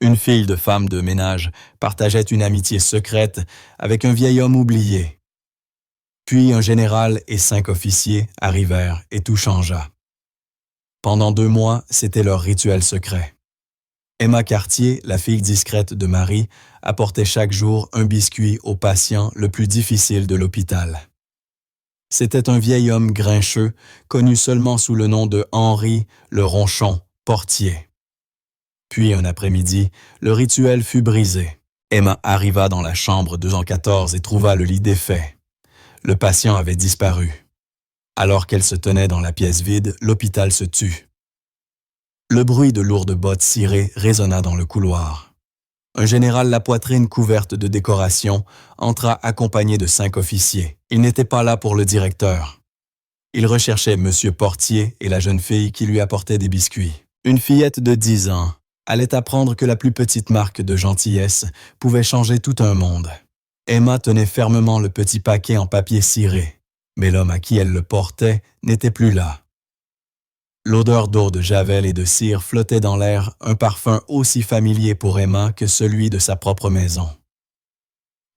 Une fille de femme de ménage partageait une amitié secrète avec un vieil homme oublié. Puis un général et 5 officiers arrivèrent et tout changea. Pendant 2 mois, c'était leur rituel secret. Emma Cartier, la fille discrète de Marie, apportait chaque jour un biscuit au patient le plus difficile de l'hôpital. C'était un vieil homme grincheux, connu seulement sous le nom de Henri le Ronchon, portier. Puis un après-midi, le rituel fut brisé. Emma arriva dans la chambre 214 et trouva le lit défait. Le patient avait disparu. Alors qu'elle se tenait dans la pièce vide, l'hôpital se tut. Le bruit de lourdes bottes cirées résonna dans le couloir. Un général la poitrine couverte de décorations entra accompagné de 5 officiers. Il n'était pas là pour le directeur. Il recherchait M. Portier et la jeune fille qui lui apportait des biscuits. Une fillette de 10 ans allait apprendre que la plus petite marque de gentillesse pouvait changer tout un monde. Emma tenait fermement le petit paquet en papier ciré, mais l'homme à qui elle le portait n'était plus là. L'odeur d'eau de javel et de cire flottait dans l'air, un parfum aussi familier pour Emma que celui de sa propre maison.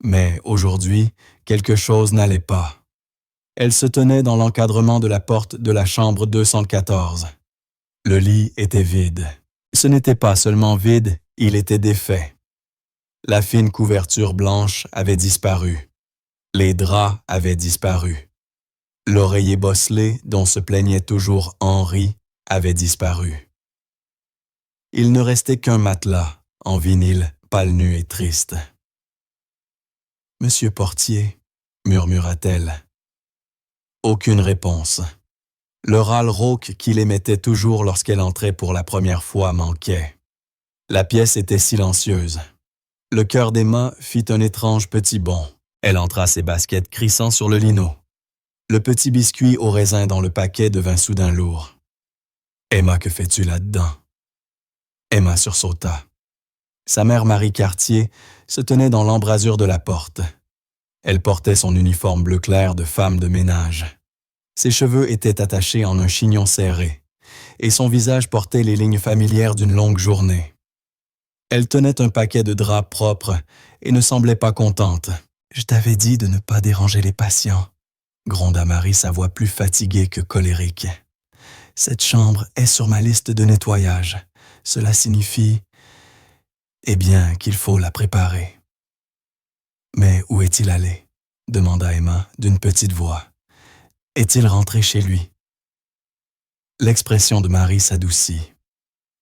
Mais aujourd'hui, quelque chose n'allait pas. Elle se tenait dans l'encadrement de la porte de la chambre 214. Le lit était vide. Ce n'était pas seulement vide, il était défait. La fine couverture blanche avait disparu. Les draps avaient disparu. L'oreiller bosselé, dont se plaignait toujours Henri, avait disparu. Il ne restait qu'un matelas, en vinyle, pâle nu et triste. « Monsieur Portier » murmura-t-elle. Aucune réponse. Le râle rauque qu'il émettait toujours lorsqu'elle entrait pour la première fois manquait. La pièce était silencieuse. Le cœur d'Emma fit un étrange petit bond. Elle entra ses baskets crissant sur le lino. Le petit biscuit au raisin dans le paquet devint soudain lourd. « Emma, que fais-tu là-dedans? » Emma sursauta. Sa mère Marie Cartier se tenait dans l'embrasure de la porte. Elle portait son uniforme bleu clair de femme de ménage. Ses cheveux étaient attachés en un chignon serré, et son visage portait les lignes familières d'une longue journée. Elle tenait un paquet de draps propres et ne semblait pas contente. « Je t'avais dit de ne pas déranger les patients », gronda Marie, sa voix plus fatiguée que colérique. « Cette chambre est sur ma liste de nettoyage. Cela signifie, eh bien, qu'il faut la préparer. » « Mais où est-il allé? » demanda Emma d'une petite voix. « Est-il rentré chez lui? » L'expression de Marie s'adoucit.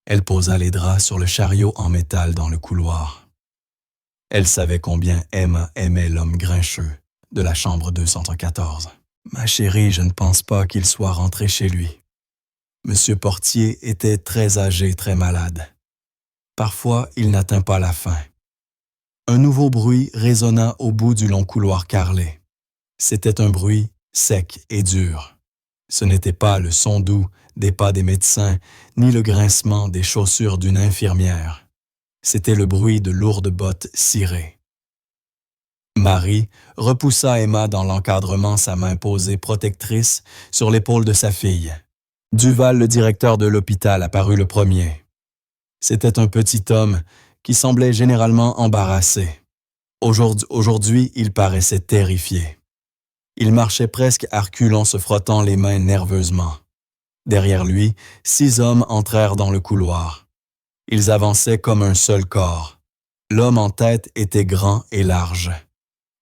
Elle posa les draps sur le chariot en métal dans le couloir. Elle savait combien Emma aimait l'homme grincheux de la chambre 214. « Ma chérie, je ne pense pas qu'il soit rentré chez lui. » Monsieur Portier était très âgé, très malade. Parfois, il n'atteint pas la fin. Un nouveau bruit résonna au bout du long couloir carrelé. C'était un bruit sec et dur. Ce n'était pas le son doux des pas des médecins, ni le grincement des chaussures d'une infirmière. C'était le bruit de lourdes bottes cirées. Marie repoussa Emma dans l'encadrement, sa main posée protectrice sur l'épaule de sa fille. Duval, le directeur de l'hôpital, apparut le premier. C'était un petit homme qui semblait généralement embarrassé. Aujourd'hui, il paraissait terrifié. Il marchait presque à reculons, se frottant les mains nerveusement. Derrière lui, 6 hommes entrèrent dans le couloir. Ils avançaient comme un seul corps. L'homme en tête était grand et large.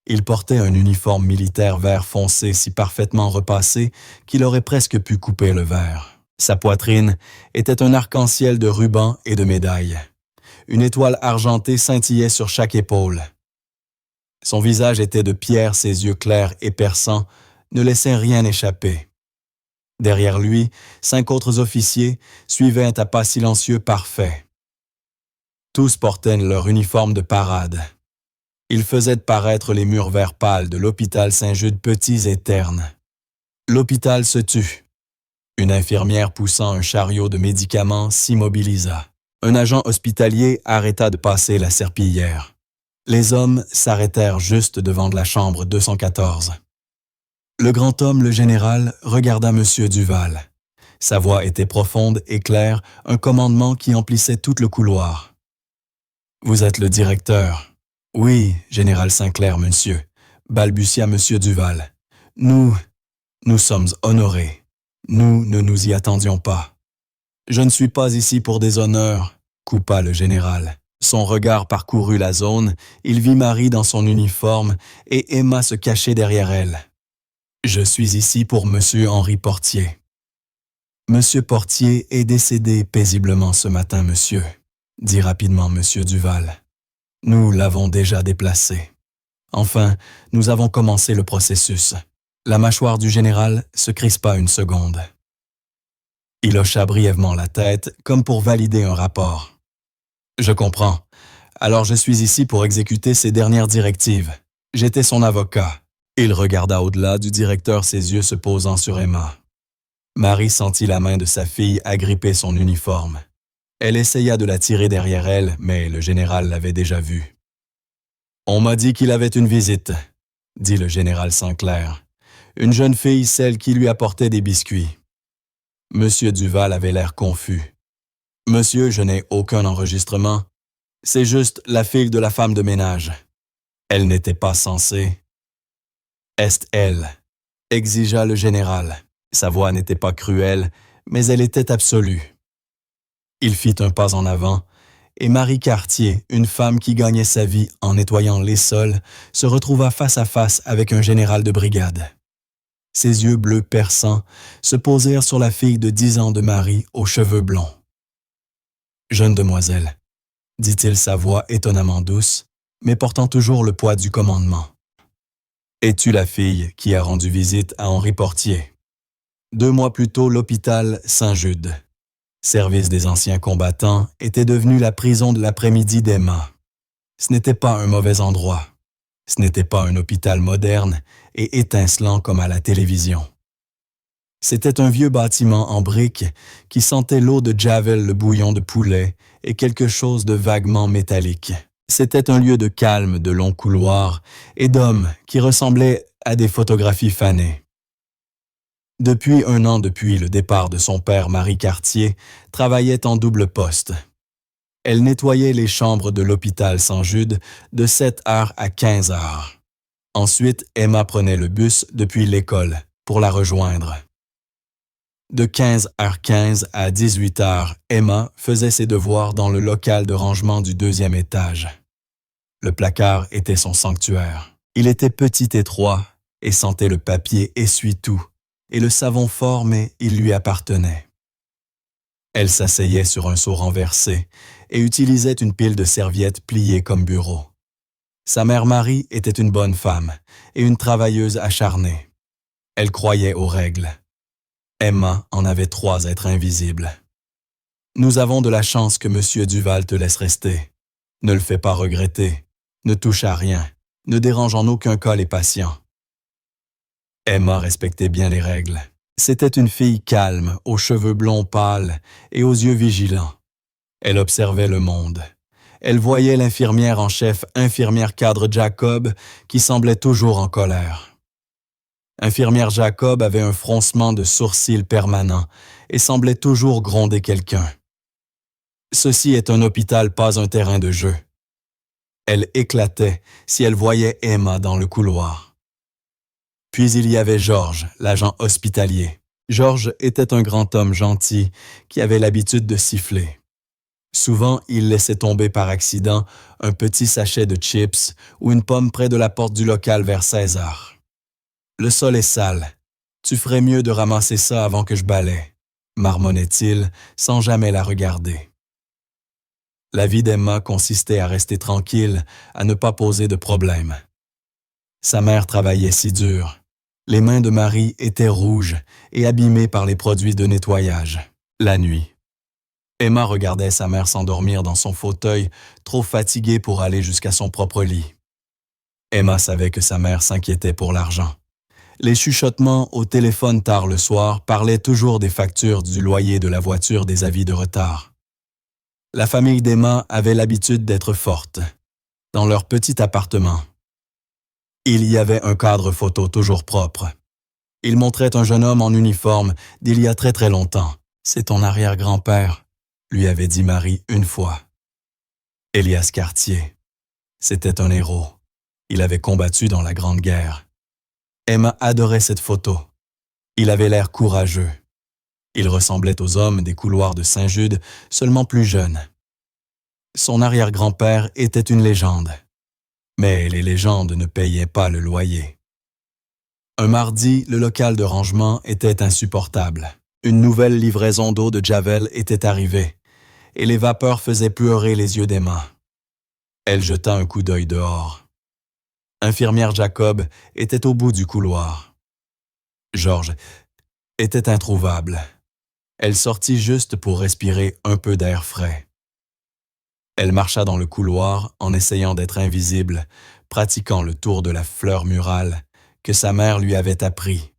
Il portait un uniforme militaire vert foncé si parfaitement repassé qu'il aurait presque pu couper le verre. Sa poitrine était un arc-en-ciel de rubans et de médailles. Une étoile argentée scintillait sur chaque épaule. Son visage était de pierre, ses yeux clairs et perçants ne laissaient rien échapper. Derrière lui, 5 autres officiers suivaient à pas silencieux parfait. Tous portaient leur uniforme de parade. Ils faisaient paraître les murs vert pâle de l'hôpital Saint-Jude petits et ternes. L'hôpital se tut. Une infirmière poussant un chariot de médicaments s'immobilisa. Un agent hospitalier arrêta de passer la serpillière. Les hommes s'arrêtèrent juste devant la chambre 214. Le grand homme, le général, regarda M. Duval. Sa voix était profonde et claire, un commandement qui emplissait tout le couloir. Vous êtes le directeur. Oui, général Sinclair, monsieur, balbutia monsieur Duval. Nous sommes honorés. Nous ne nous y attendions pas. Je ne suis pas ici pour des honneurs, coupa le général. Son regard parcourut la zone, il vit Marie dans son uniforme et Emma se cacher derrière elle. Je suis ici pour monsieur Henri Portier. Monsieur Portier est décédé paisiblement ce matin, monsieur, dit rapidement monsieur Duval. Nous l'avons déjà déplacé. Enfin, nous avons commencé le processus. La mâchoire du général se crispa une seconde. Il hocha brièvement la tête, comme pour valider un rapport. Je comprends. Alors je suis ici pour exécuter ses dernières directives. J'étais son avocat. Il regarda au-delà du directeur, ses yeux se posant sur Emma. Marie sentit la main de sa fille agripper son uniforme. Elle essaya de la tirer derrière elle, mais le général l'avait déjà vue. « On m'a dit qu'il avait une visite », dit le général Sinclair. « Une jeune fille, celle qui lui apportait des biscuits. » Monsieur Duval avait l'air confus. « Monsieur, je n'ai aucun enregistrement. C'est juste la fille de la femme de ménage. Elle n'était pas censée. »« Est elle ?» exigea le général. Sa voix n'était pas cruelle, mais elle était absolue. Il fit un pas en avant, et Marie Cartier, une femme qui gagnait sa vie en nettoyant les sols, se retrouva face à face avec un général de brigade. Ses yeux bleus perçants se posèrent sur la fille de 10 ans de Marie aux cheveux blonds. « Jeune demoiselle, » dit-il, sa voix étonnamment douce, mais portant toujours le poids du commandement. « Es-tu la fille qui a rendu visite à Henri Portier? » 2 mois plus tôt, l'hôpital Saint-Jude, service des anciens combattants, était devenu la prison de l'après-midi d'Emma. Ce n'était pas un mauvais endroit. Ce n'était pas un hôpital moderne et étincelant comme à la télévision. C'était un vieux bâtiment en briques qui sentait l'eau de Javel, le bouillon de poulet et quelque chose de vaguement métallique. C'était un lieu de calme, de longs couloirs et d'hommes qui ressemblaient à des photographies fanées. Depuis 1 an depuis le départ de son père, Marie Cartier travaillait en double poste. Elle nettoyait les chambres de l'hôpital Saint-Jude de 7 heures à 15 heures. Ensuite, Emma prenait le bus depuis l'école pour la rejoindre. De 15h15 à 18h, Emma faisait ses devoirs dans le local de rangement du 2e étage. Le placard était son sanctuaire. Il était petit, étroit et sentait le papier essuie-tout et le savon fort, mais il lui appartenait. Elle s'asseyait sur un seau renversé et utilisait une pile de serviettes pliées comme bureau. Sa mère Marie était une bonne femme et une travailleuse acharnée. Elle croyait aux règles. Emma en avait 3 êtres invisibles. « Nous avons de la chance que M. Duval te laisse rester. Ne le fais pas regretter. Ne touche à rien. Ne dérange en aucun cas les patients. » Emma respectait bien les règles. C'était une fille calme, aux cheveux blonds pâles et aux yeux vigilants. Elle observait le monde. Elle voyait l'infirmière en chef, infirmière cadre Jacob, qui semblait toujours en colère. Infirmière Jacob avait un froncement de sourcils permanent et semblait toujours gronder quelqu'un. Ceci est un hôpital, pas un terrain de jeu. Elle éclatait si elle voyait Emma dans le couloir. Puis il y avait Georges, l'agent hospitalier. Georges était un grand homme gentil qui avait l'habitude de siffler. Souvent, il laissait tomber par accident un petit sachet de chips ou une pomme près de la porte du local vers 16 heures. « Le sol est sale. Tu ferais mieux de ramasser ça avant que je balaie, » marmonnait-il sans jamais la regarder. La vie d'Emma consistait à rester tranquille, à ne pas poser de problème. Sa mère travaillait si dur. Les mains de Marie étaient rouges et abîmées par les produits de nettoyage. La nuit, Emma regardait sa mère s'endormir dans son fauteuil, trop fatiguée pour aller jusqu'à son propre lit. Emma savait que sa mère s'inquiétait pour l'argent. Les chuchotements au téléphone tard le soir parlaient toujours des factures du loyer de la voiture, des avis de retard. La famille d'Emma avait l'habitude d'être forte. Dans leur petit appartement, il y avait un cadre photo toujours propre. Il montrait un jeune homme en uniforme d'il y a très très longtemps. « C'est ton arrière-grand-père », lui avait dit Marie une fois. Elias Cartier. C'était un héros. Il avait combattu dans la Grande Guerre. Emma adorait cette photo. Il avait l'air courageux. Il ressemblait aux hommes des couloirs de Saint-Jude, seulement plus jeune. Son arrière-grand-père était une légende. Mais les légendes ne payaient pas le loyer. Un mardi, le local de rangement était insupportable. Une nouvelle livraison d'eau de Javel était arrivée, et les vapeurs faisaient pleurer les yeux d'Emma. Elle jeta un coup d'œil dehors. Infirmière Jacob était au bout du couloir. Georges était introuvable. Elle sortit juste pour respirer un peu d'air frais. Elle marcha dans le couloir en essayant d'être invisible, pratiquant le tour de la fleur murale que sa mère lui avait appris.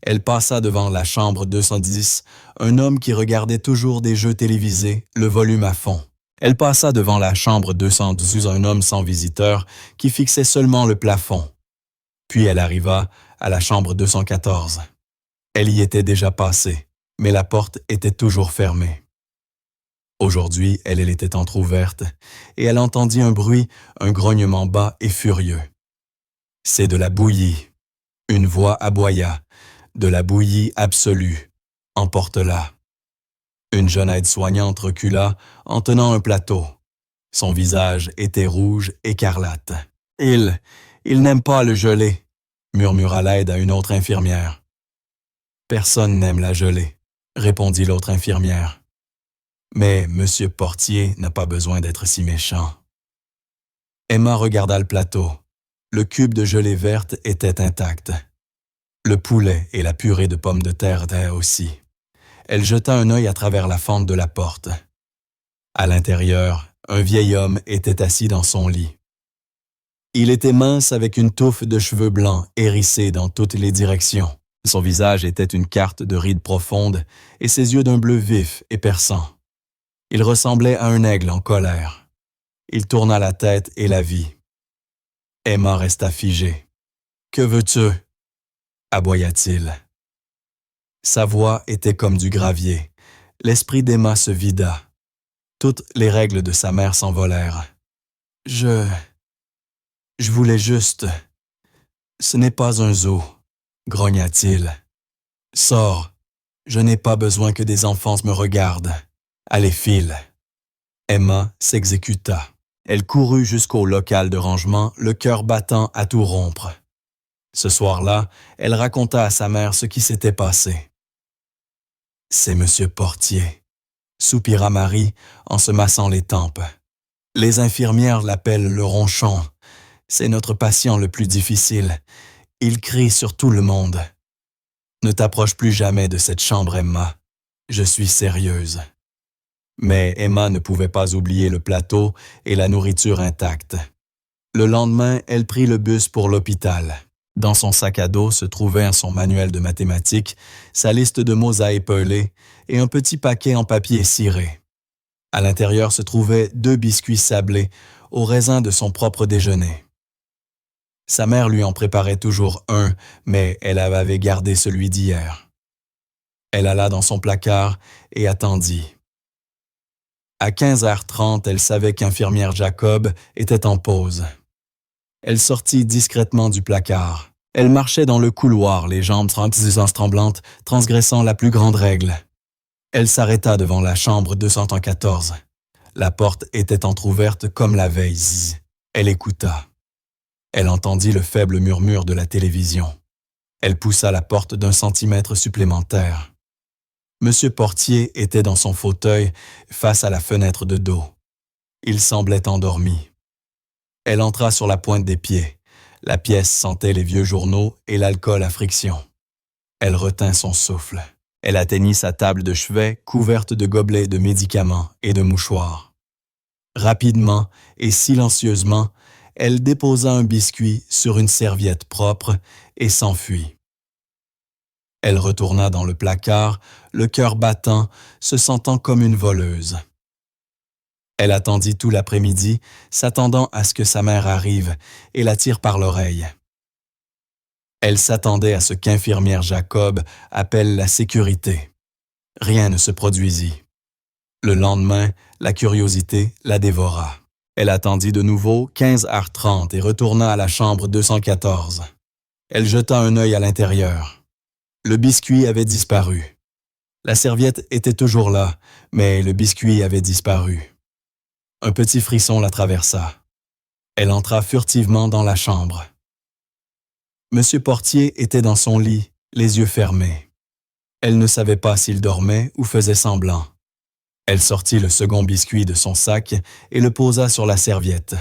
Elle passa devant la chambre 210, un homme qui regardait toujours des jeux télévisés, le volume à fond. Elle passa devant la chambre 212, un homme sans visiteur qui fixait seulement le plafond. Puis elle arriva à la chambre 214. Elle y était déjà passée, mais la porte était toujours fermée. Aujourd'hui, elle était entr'ouverte, et elle entendit un bruit, un grognement bas et furieux. « C'est de la bouillie. » Une voix aboya. « De la bouillie absolue. Emporte-la. » Une jeune aide-soignante recula en tenant un plateau. Son visage était rouge, écarlate. « Il n'aime pas le gelé, » murmura l'aide à une autre infirmière. « Personne n'aime la gelée, » répondit l'autre infirmière. Mais M. Portier n'a pas besoin d'être si méchant. Emma regarda le plateau. Le cube de gelée verte était intact. Le poulet et la purée de pommes de terre étaient aussi. Elle jeta un œil à travers la fente de la porte. À l'intérieur, un vieil homme était assis dans son lit. Il était mince avec une touffe de cheveux blancs hérissés dans toutes les directions. Son visage était une carte de rides profondes et ses yeux d'un bleu vif et perçant. Il ressemblait à un aigle en colère. Il tourna la tête et la vit. Emma resta figée. « Que veux-tu » aboya-t-il. Sa voix était comme du gravier. L'esprit d'Emma se vida. Toutes les règles de sa mère s'envolèrent. « Je voulais juste... Ce n'est pas un zoo, grogna-t-il. « Sors, je n'ai pas besoin que des enfants me regardent. Allez, file. » Emma s'exécuta. Elle courut jusqu'au local de rangement, le cœur battant à tout rompre. Ce soir-là, elle raconta à sa mère ce qui s'était passé. « C'est M. Portier », soupira Marie en se massant les tempes. « Les infirmières l'appellent le ronchon. C'est notre patient le plus difficile. Il crie sur tout le monde. Ne t'approche plus jamais de cette chambre, Emma. Je suis sérieuse. » Mais Emma ne pouvait pas oublier le plateau et la nourriture intacte. Le lendemain, elle prit le bus pour l'hôpital. Dans son sac à dos se trouvait son manuel de mathématiques, sa liste de mots à épeler et un petit paquet en papier ciré. À l'intérieur se trouvaient 2 biscuits sablés au raisin de son propre déjeuner. Sa mère lui en préparait toujours un, mais elle avait gardé celui d'hier. Elle alla dans son placard et attendit. À 15h30, elle savait qu'infirmière Jacob était en pause. Elle sortit discrètement du placard. Elle marchait dans le couloir, les jambes tremblantes, transgressant la plus grande règle. Elle s'arrêta devant la chambre 214. La porte était entr'ouverte comme la veille. Elle écouta. Elle entendit le faible murmure de la télévision. Elle poussa la porte d'1 centimètre supplémentaire. Monsieur Portier était dans son fauteuil face à la fenêtre de dos. Il semblait endormi. Elle entra sur la pointe des pieds. La pièce sentait les vieux journaux et l'alcool à friction. Elle retint son souffle. Elle atteignit sa table de chevet couverte de gobelets de médicaments et de mouchoirs. Rapidement et silencieusement, elle déposa un biscuit sur une serviette propre et s'enfuit. Elle retourna dans le placard, le cœur battant, se sentant comme une voleuse. Elle attendit tout l'après-midi, s'attendant à ce que sa mère arrive et la tire par l'oreille. Elle s'attendait à ce qu'infirmière Jacob appelle la sécurité. Rien ne se produisit. Le lendemain, la curiosité la dévora. Elle attendit de nouveau 15h30 et retourna à la chambre 214. Elle jeta un œil à l'intérieur. Le biscuit avait disparu. La serviette était toujours là, mais le biscuit avait disparu. Un petit frisson la traversa. Elle entra furtivement dans la chambre. Monsieur Portier était dans son lit, les yeux fermés. Elle ne savait pas s'il dormait ou faisait semblant. Elle sortit le second biscuit de son sac et le posa sur la serviette.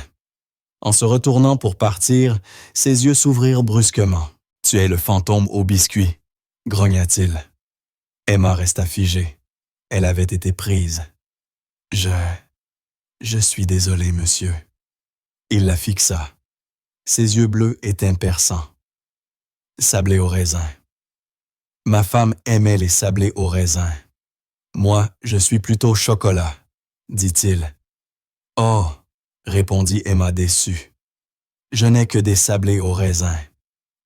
En se retournant pour partir, ses yeux s'ouvrirent brusquement. « Tu es le fantôme au biscuit », grogna-t-il. Emma resta figée. Elle avait été prise. « Je suis désolé, monsieur. » Il la fixa. Ses yeux bleus étaient perçants. Sablé au raisin. Ma femme aimait les sablés au raisin. Moi, je suis plutôt chocolat, dit-il. Oh, répondit Emma déçue. Je n'ai que des sablés au raisin.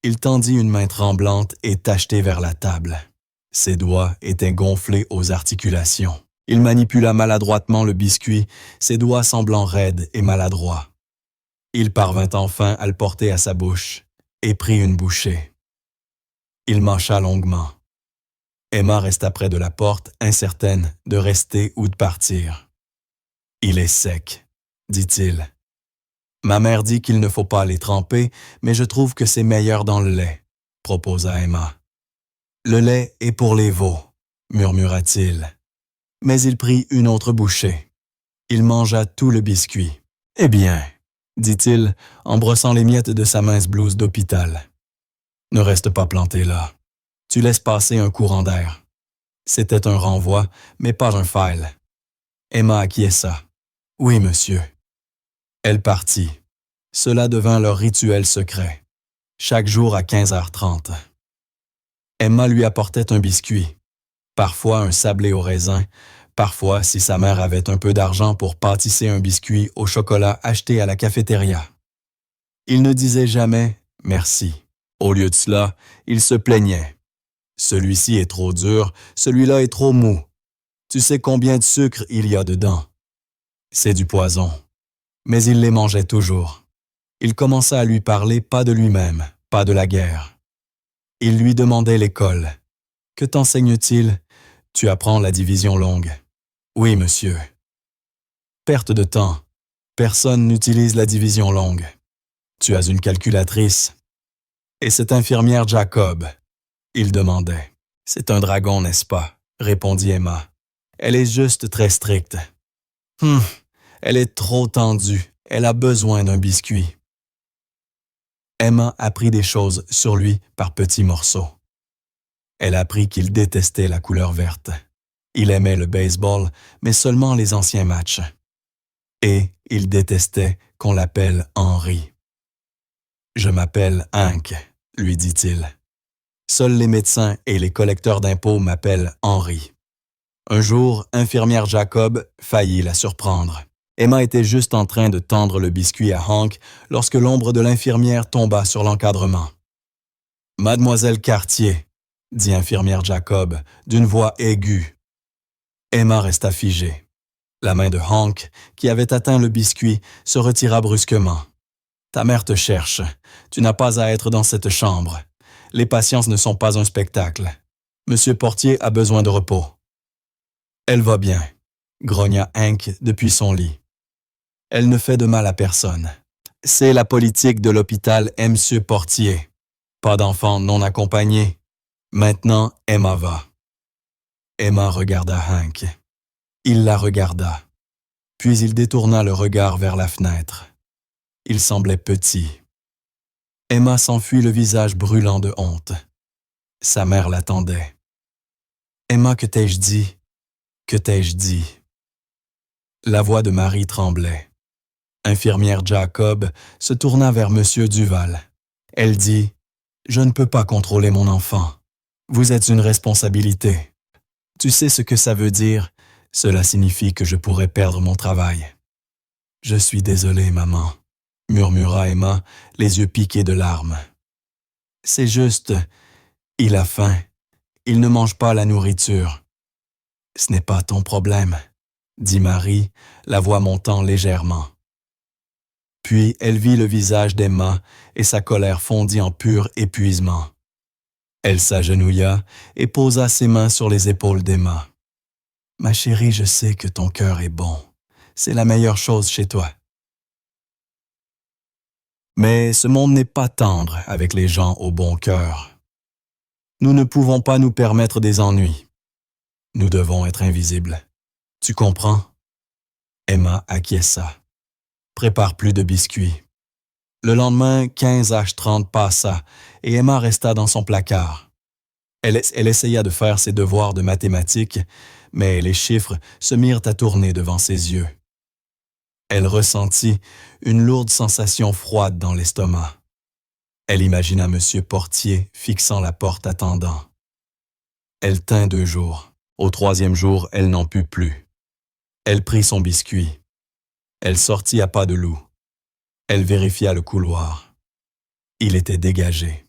Il tendit une main tremblante et tacheté vers la table. Ses doigts étaient gonflés aux articulations. Il manipula maladroitement le biscuit, ses doigts semblant raides et maladroits. Il parvint enfin à le porter à sa bouche et prit une bouchée. Il mâcha longuement. Emma resta près de la porte, incertaine de rester ou de partir. « Il est sec, » dit-il. « Ma mère dit qu'il ne faut pas les tremper, mais je trouve que c'est meilleur dans le lait, » proposa Emma. « Le lait est pour les veaux, » murmura-t-il. Mais il prit une autre bouchée. Il mangea tout le biscuit. « Eh bien, » dit-il en brossant les miettes de sa mince blouse d'hôpital. « Ne reste pas planté là. Tu laisses passer un courant d'air. » C'était un renvoi, mais pas un file. Emma acquiesça. « Oui, monsieur. » Elle partit. Cela devint leur rituel secret. Chaque jour à 15h30. Emma lui apportait un biscuit, parfois un sablé au raisin, parfois, si sa mère avait un peu d'argent, pour pâtisser un biscuit au chocolat acheté à la cafétéria. Il ne disait jamais « merci ». Au lieu de cela, il se plaignait. Celui-ci est trop dur, celui-là est trop mou. Tu sais combien de sucre il y a dedans. C'est du poison. Mais il les mangeait toujours. Il commença à lui parler pas de lui-même, pas de la guerre. Il lui demandait l'école. Que t'enseigne-t-il? Tu apprends la division longue. Oui, monsieur. Perte de temps. Personne n'utilise la division longue. Tu as une calculatrice. Et cette infirmière Jacob? Il demandait. C'est un dragon, n'est-ce pas? Répondit Emma. Elle est juste très stricte. Elle est trop tendue. Elle a besoin d'un biscuit. Emma apprit des choses sur lui par petits morceaux. Elle apprit qu'il détestait la couleur verte. Il aimait le baseball, mais seulement les anciens matchs. Et il détestait qu'on l'appelle Henri. « Je m'appelle Hank », lui dit-il. « Seuls les médecins et les collecteurs d'impôts m'appellent Henri. » Un jour, infirmière Jacob faillit la surprendre. Emma était juste en train de tendre le biscuit à Hank lorsque l'ombre de l'infirmière tomba sur l'encadrement. « Mademoiselle Cartier », dit infirmière Jacob, d'une voix aiguë. Emma resta figée. La main de Hank, qui avait atteint le biscuit, se retira brusquement. « Ta mère te cherche. Tu n'as pas à être dans cette chambre. Les patients ne sont pas un spectacle. Monsieur Portier a besoin de repos. » « Elle va bien, » grogna Hank depuis son lit. « Elle ne fait de mal à personne. C'est la politique de l'hôpital M. Portier. Pas d'enfants non accompagnés. Maintenant, Emma va. » Emma regarda Hank. Il la regarda. Puis il détourna le regard vers la fenêtre. Il semblait petit. Emma s'enfuit le visage brûlant de honte. Sa mère l'attendait. « Emma, que t'ai-je dit? Que t'ai-je dit? » La voix de Marie tremblait. Infirmière Jacob se tourna vers M. Duval. Elle dit « Je ne peux pas contrôler mon enfant. Vous êtes une responsabilité. Tu sais ce que ça veut dire? Cela signifie que je pourrais perdre mon travail. » « Je suis désolée, maman, » murmura Emma, les yeux piqués de larmes. « C'est juste, il a faim. Il ne mange pas la nourriture. » « Ce n'est pas ton problème, » dit Marie, la voix montant légèrement. Puis elle vit le visage d'Emma et sa colère fondit en pur épuisement. Elle s'agenouilla et posa ses mains sur les épaules d'Emma. « Ma chérie, je sais que ton cœur est bon. C'est la meilleure chose chez toi. Mais ce monde n'est pas tendre avec les gens au bon cœur. Nous ne pouvons pas nous permettre des ennuis. Nous devons être invisibles. Tu comprends? » Emma acquiesça. « Prépare plus de biscuits. » Le lendemain, 15H30 passa et Emma resta dans son placard. Elle essaya de faire ses devoirs de mathématiques, mais les chiffres se mirent à tourner devant ses yeux. Elle ressentit une lourde sensation froide dans l'estomac. Elle imagina M. Portier fixant la porte attendant. Elle tint 2 jours. Au 3e jour, elle n'en put plus. Elle prit son biscuit. Elle sortit à pas de loup. Elle vérifia le couloir. Il était dégagé.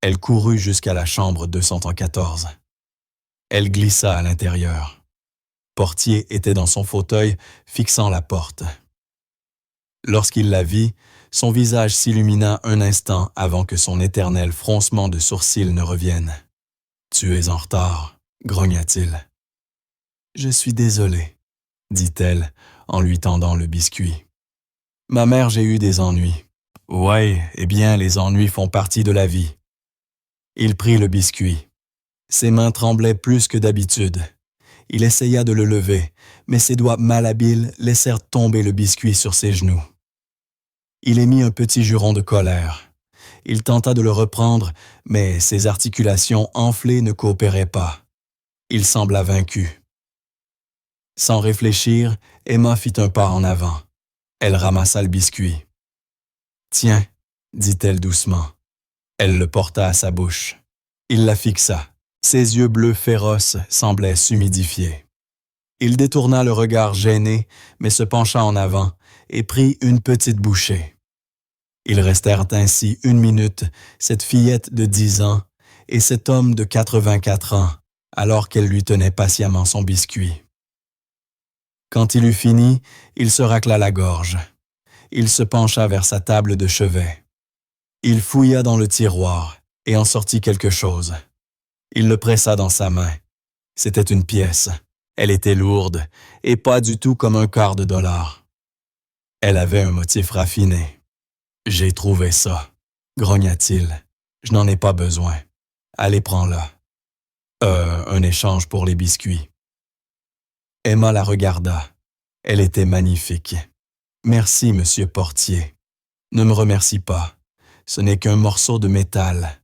Elle courut jusqu'à la chambre 214. Elle glissa à l'intérieur. Portier était dans son fauteuil, fixant la porte. Lorsqu'il la vit, son visage s'illumina un instant avant que son éternel froncement de sourcils ne revienne. « Tu es en retard », grogna-t-il. « Je suis désolée », dit-elle en lui tendant le biscuit. « Ma mère, j'ai eu des ennuis. »« Ouais, eh bien, les ennuis font partie de la vie. » Il prit le biscuit. Ses mains tremblaient plus que d'habitude. Il essaya de le lever, mais ses doigts malhabiles laissèrent tomber le biscuit sur ses genoux. Il émit un petit juron de colère. Il tenta de le reprendre, mais ses articulations enflées ne coopéraient pas. Il sembla vaincu. Sans réfléchir, Emma fit un pas en avant. Elle ramassa le biscuit. « Tiens, » dit-elle doucement. Elle le porta à sa bouche. Il la fixa. Ses yeux bleus féroces semblaient s'humidifier. Il détourna le regard gêné, mais se pencha en avant et prit une petite bouchée. Ils restèrent ainsi 1 minute, cette fillette de 10 ans et cet homme de 84 ans, alors qu'elle lui tenait patiemment son biscuit. Quand il eut fini, il se racla la gorge. Il se pencha vers sa table de chevet. Il fouilla dans le tiroir et en sortit quelque chose. Il le pressa dans sa main. C'était une pièce. Elle était lourde et pas du tout comme un quart de dollar. Elle avait un motif raffiné. « J'ai trouvé ça, » grogna-t-il. « Je n'en ai pas besoin. Allez, prends-la. » Un échange pour les biscuits. Emma la regarda. Elle était magnifique. « Merci, monsieur Portier. Ne me remercie pas. Ce n'est qu'un morceau de métal. »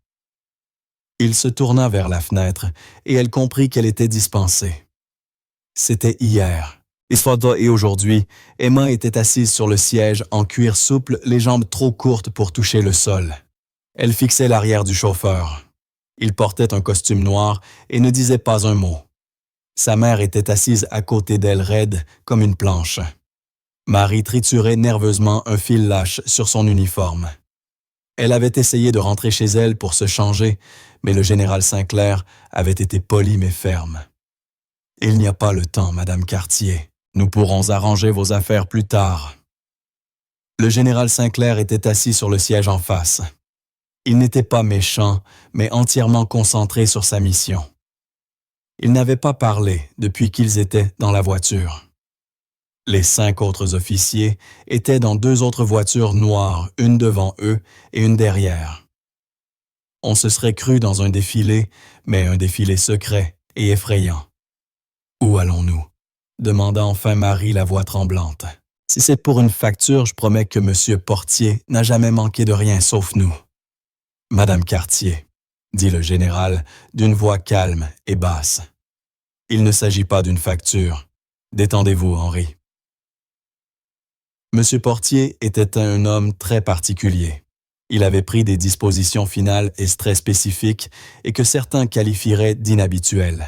Il se tourna vers la fenêtre et elle comprit qu'elle était dispensée. C'était hier. Et aujourd'hui, Emma était assise sur le siège en cuir souple, les jambes trop courtes pour toucher le sol. Elle fixait l'arrière du chauffeur. Il portait un costume noir et ne disait pas un mot. Sa mère était assise à côté d'elle raide comme une planche. Marie triturait nerveusement un fil lâche sur son uniforme. Elle avait essayé de rentrer chez elle pour se changer, mais le général Sinclair avait été poli mais ferme. « Il n'y a pas le temps, Madame Cartier. Nous pourrons arranger vos affaires plus tard. » Le général Sinclair était assis sur le siège en face. Il n'était pas méchant, mais entièrement concentré sur sa mission. Il n'avait pas parlé depuis qu'ils étaient dans la voiture. Les 5 autres officiers étaient dans 2 autres voitures noires, une devant eux et une derrière. On se serait cru dans un défilé, mais un défilé secret et effrayant. « Où allons-nous » demanda enfin Marie, la voix tremblante. « Si c'est pour une facture, je promets que M. Portier n'a jamais manqué de rien sauf nous. »« Madame Cartier, » dit le général d'une voix calme et basse. « Il ne s'agit pas d'une facture. Détendez-vous, Henri. » M. Portier était un homme très particulier. Il avait pris des dispositions finales et très spécifiques et que certains qualifieraient d'inhabituelles.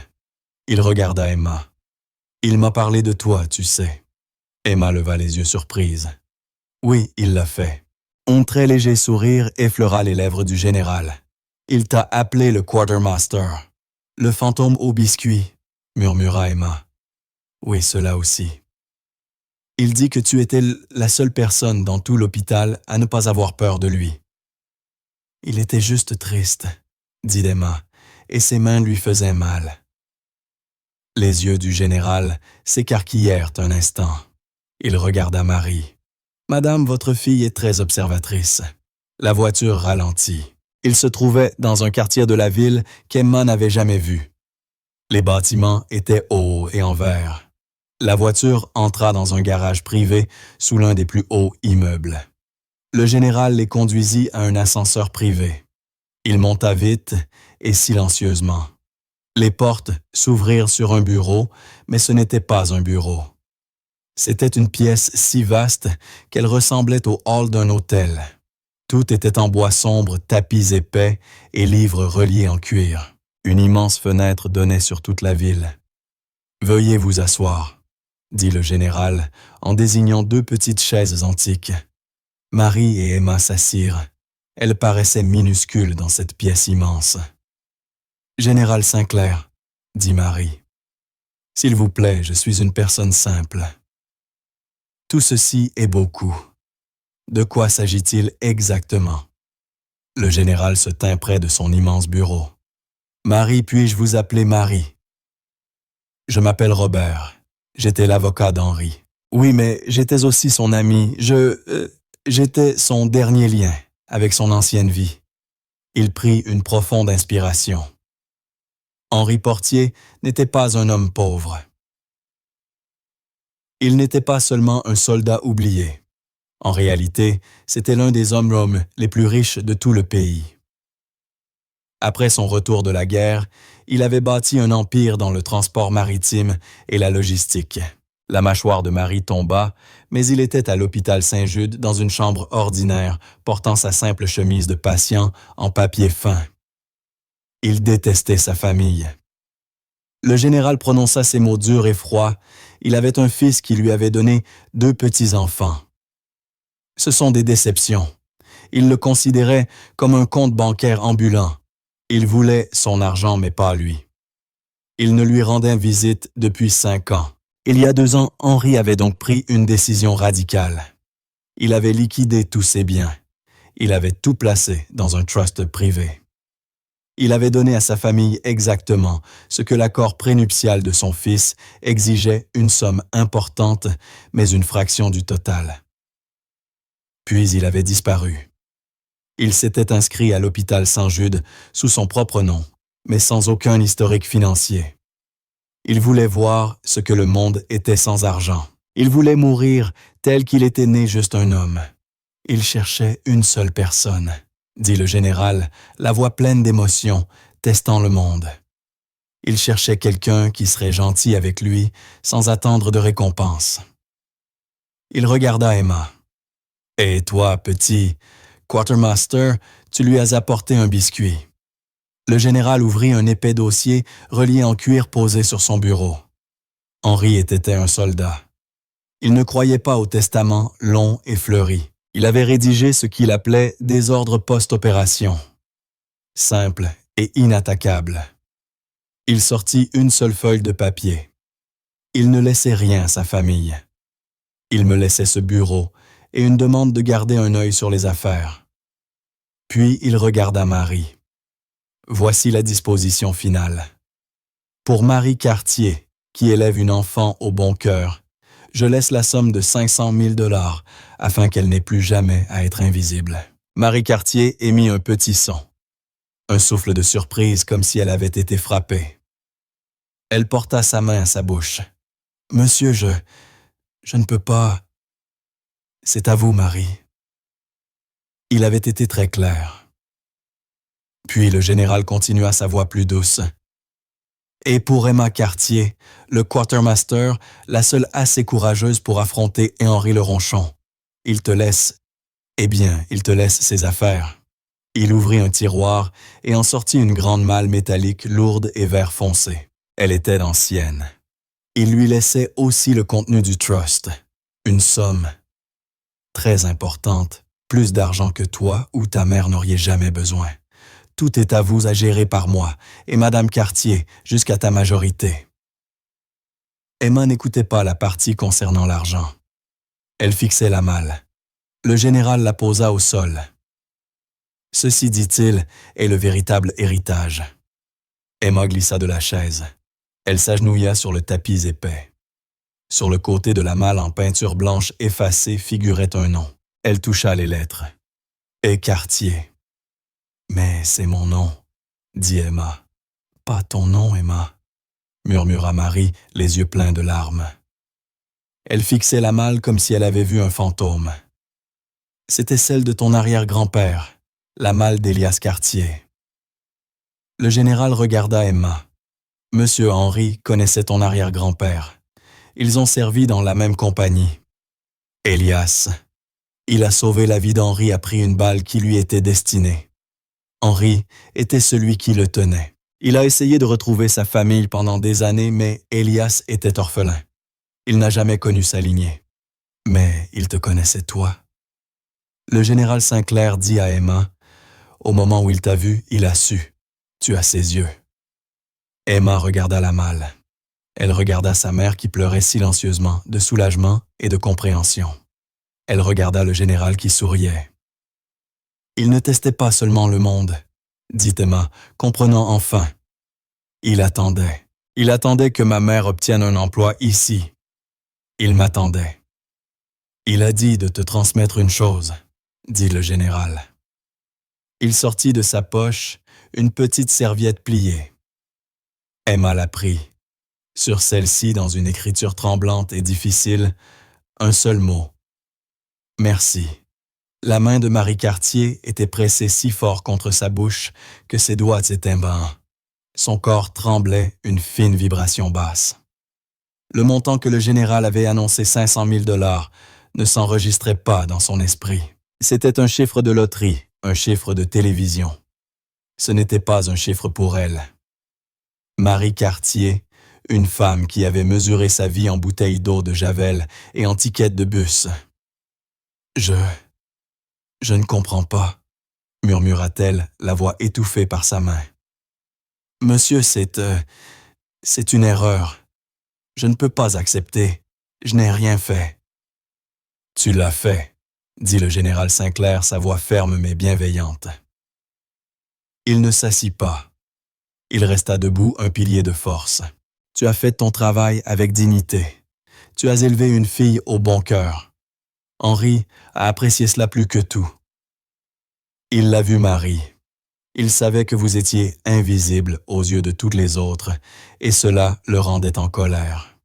Il regarda Emma. « Il m'a parlé de toi, tu sais. » Emma leva les yeux surprise. « Oui, il l'a fait. » Un très léger sourire effleura les lèvres du général. « Il t'a appelé le quartermaster. »« Le fantôme au biscuit, » murmura Emma. « Oui, cela aussi. » Il dit que tu étais la seule personne dans tout l'hôpital à ne pas avoir peur de lui. Il était juste triste, dit Emma, et ses mains lui faisaient mal. Les yeux du général s'écarquillèrent un instant. Il regarda Marie. « Madame, votre fille est très observatrice. » La voiture ralentit. Il se trouvait dans un quartier de la ville qu'Emma n'avait jamais vu. Les bâtiments étaient hauts et en verre. La voiture entra dans un garage privé sous l'un des plus hauts immeubles. Le général les conduisit à un ascenseur privé. Il monta vite et silencieusement. Les portes s'ouvrirent sur un bureau, mais ce n'était pas un bureau. C'était une pièce si vaste qu'elle ressemblait au hall d'un hôtel. Tout était en bois sombre, tapis épais et livres reliés en cuir. Une immense fenêtre donnait sur toute la ville. « Veuillez vous asseoir », dit le général en désignant deux petites chaises antiques. Marie et Emma s'assirent. Elles paraissaient minuscules dans cette pièce immense. « Général Sinclair, » dit Marie. « S'il vous plaît, je suis une personne simple. » Tout ceci est beaucoup. De quoi s'agit-il exactement? Le général se tint près de son immense bureau. « Marie, puis-je vous appeler Marie? »« Je m'appelle Robert. J'étais l'avocat d'Henri. »« Oui, mais j'étais aussi son ami. J'étais son dernier lien avec son ancienne vie. » Il prit une profonde inspiration. Henri Portier n'était pas un homme pauvre. Il n'était pas seulement un soldat oublié. En réalité, c'était l'un des hommes les plus riches de tout le pays. Après son retour de la guerre, il avait bâti un empire dans le transport maritime et la logistique. La mâchoire de Marie tomba, mais il était à l'hôpital Saint-Jude dans une chambre ordinaire, portant sa simple chemise de patient en papier fin. Il détestait sa famille. Le général prononça ces mots durs et froids. Il avait un fils qui lui avait donné 2 petits-enfants. Ce sont des déceptions. Il le considérait comme un compte bancaire ambulant. Il voulait son argent, mais pas lui. Il ne lui rendait visite depuis 5 ans. Il y a 2 ans, Henri avait donc pris une décision radicale. Il avait liquidé tous ses biens. Il avait tout placé dans un trust privé. Il avait donné à sa famille exactement ce que l'accord prénuptial de son fils exigeait, une somme importante, mais une fraction du total. Puis il avait disparu. Il s'était inscrit à l'hôpital Saint-Jude sous son propre nom, mais sans aucun historique financier. Il voulait voir ce que le monde était sans argent. Il voulait mourir tel qu'il était né juste un homme. Il cherchait une seule personne, dit le général, la voix pleine d'émotion, testant le monde. Il cherchait quelqu'un qui serait gentil avec lui, sans attendre de récompense. Il regarda Emma. « Et toi, petit quartermaster, tu lui as apporté un biscuit. » Le général ouvrit un épais dossier relié en cuir posé sur son bureau. Henri était un soldat. Il ne croyait pas au testament long et fleuri. Il avait rédigé ce qu'il appelait des ordres post-opération. Simple et inattaquable. Il sortit une seule feuille de papier. Il ne laissait rien à sa famille. Il me laissait ce bureau et une demande de garder un œil sur les affaires. Puis il regarda Marie. Voici la disposition finale. Pour Marie Cartier, qui élève une enfant au bon cœur, je laisse la somme de 500 000 $ afin qu'elle n'ait plus jamais à être invisible. Marie Cartier émit un petit son. Un souffle de surprise comme si elle avait été frappée. Elle porta sa main à sa bouche. « Monsieur, je ne peux pas... » « C'est à vous, Marie. » Il avait été très clair. Puis le général continua sa voix plus douce. « Et pour Emma Cartier, le quartermaster, la seule assez courageuse pour affronter Henri le Ronchon. Il te laisse... Eh bien, il te laisse ses affaires. » Il ouvrit un tiroir et en sortit une grande malle métallique lourde et vert foncé. Elle était ancienne. Il lui laissait aussi le contenu du trust, une somme très importante, plus d'argent que toi ou ta mère n'auriez jamais besoin. Tout est à vous à gérer par moi et Madame Cartier jusqu'à ta majorité. Emma n'écoutait pas la partie concernant l'argent. Elle fixait la malle. Le général la posa au sol. Ceci, dit-il, est le véritable héritage. Emma glissa de la chaise. Elle s'agenouilla sur le tapis épais. Sur le côté de la malle en peinture blanche effacée figurait un nom. Elle toucha les lettres. Cartier. Mais c'est mon nom, dit Emma. Pas ton nom, Emma, murmura Marie, les yeux pleins de larmes. Elle fixait la malle comme si elle avait vu un fantôme. C'était celle de ton arrière-grand-père, la malle d'Élias Cartier. Le général regarda Emma. Monsieur Henry connaissait ton arrière-grand-père. Ils ont servi dans la même compagnie. Élias. Il a sauvé la vie d'Henri après une balle qui lui était destinée. Henri était celui qui le tenait. Il a essayé de retrouver sa famille pendant des années, mais Élias était orphelin. Il n'a jamais connu sa lignée. Mais il te connaissait toi. Le général Sinclair dit à Emma, « Au moment où il t'a vu, il a su. Tu as ses yeux. » Emma regarda la malle. Elle regarda sa mère qui pleurait silencieusement, de soulagement et de compréhension. Elle regarda le général qui souriait. « Il ne testait pas seulement le monde, » dit Emma, comprenant enfin. « Il attendait. Il attendait que ma mère obtienne un emploi ici. Il m'attendait. »« Il a dit de te transmettre une chose, » dit le général. Il sortit de sa poche une petite serviette pliée. Emma la prit. Sur celle-ci, dans une écriture tremblante et difficile, un seul mot. « Merci. » La main de Marie Cartier était pressée si fort contre sa bouche que ses doigts étaient emballants. Son corps tremblait, une fine vibration basse. Le montant que le général avait annoncé 500 000 $ ne s'enregistrait pas dans son esprit. C'était un chiffre de loterie, un chiffre de télévision. Ce n'était pas un chiffre pour elle. Marie Cartier, une femme qui avait mesuré sa vie en bouteilles d'eau de Javel et en tickets de bus. « Je ne comprends pas, » murmura-t-elle, la voix étouffée par sa main. « Monsieur, c'est une erreur. Je ne peux pas accepter. Je n'ai rien fait. »« Tu l'as fait, » dit le général Sinclair, sa voix ferme mais bienveillante. Il ne s'assit pas. Il resta debout, un pilier de force. « Tu as fait ton travail avec dignité. Tu as élevé une fille au bon cœur. Henri a apprécié cela plus que tout. Il l'a vu, Marie. Il savait que vous étiez invisible aux yeux de toutes les autres, et cela le rendait en colère. »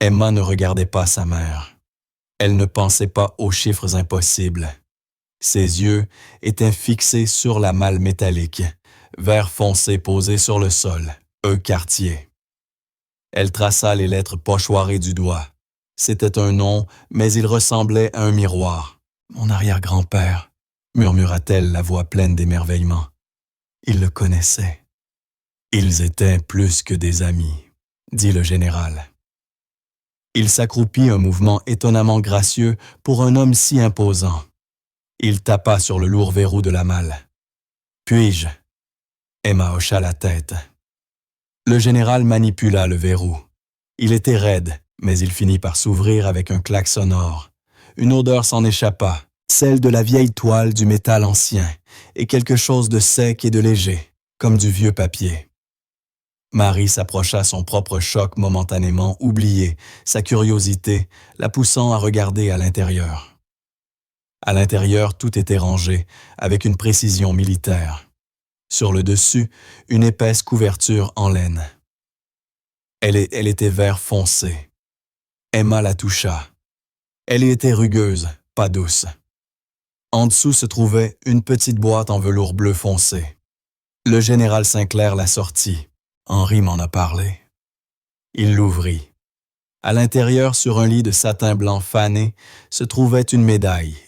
Emma ne regardait pas sa mère. Elle ne pensait pas aux chiffres impossibles. Ses yeux étaient fixés sur la malle métallique, vert foncé posé sur le sol, Cartier. Elle traça les lettres pochoirées du doigt. C'était un nom, mais il ressemblait à un miroir. « Mon arrière-grand-père », murmura-t-elle, la voix pleine d'émerveillement. Il le connaissait. Ils étaient plus que des amis, dit le général. Il s'accroupit, un mouvement étonnamment gracieux pour un homme si imposant. Il tapa sur le lourd verrou de la malle. « Puis-je » Emma hocha la tête. Le général manipula le verrou. Il était raide, mais il finit par s'ouvrir avec un claque sonore. Une odeur s'en échappa, celle de la vieille toile du métal ancien, et quelque chose de sec et de léger, comme du vieux papier. Marie s'approcha, son propre choc momentanément oublié, sa curiosité, la poussant à regarder à l'intérieur. À l'intérieur, tout était rangé, avec une précision militaire. Sur le dessus, une épaisse couverture en laine. Elle était vert foncé. Emma la toucha. Elle était rugueuse, pas douce. En dessous se trouvait une petite boîte en velours bleu foncé. Le général Sinclair la sortit. Henri m'en a parlé. Il l'ouvrit. À l'intérieur, sur un lit de satin blanc fané, se trouvait une médaille.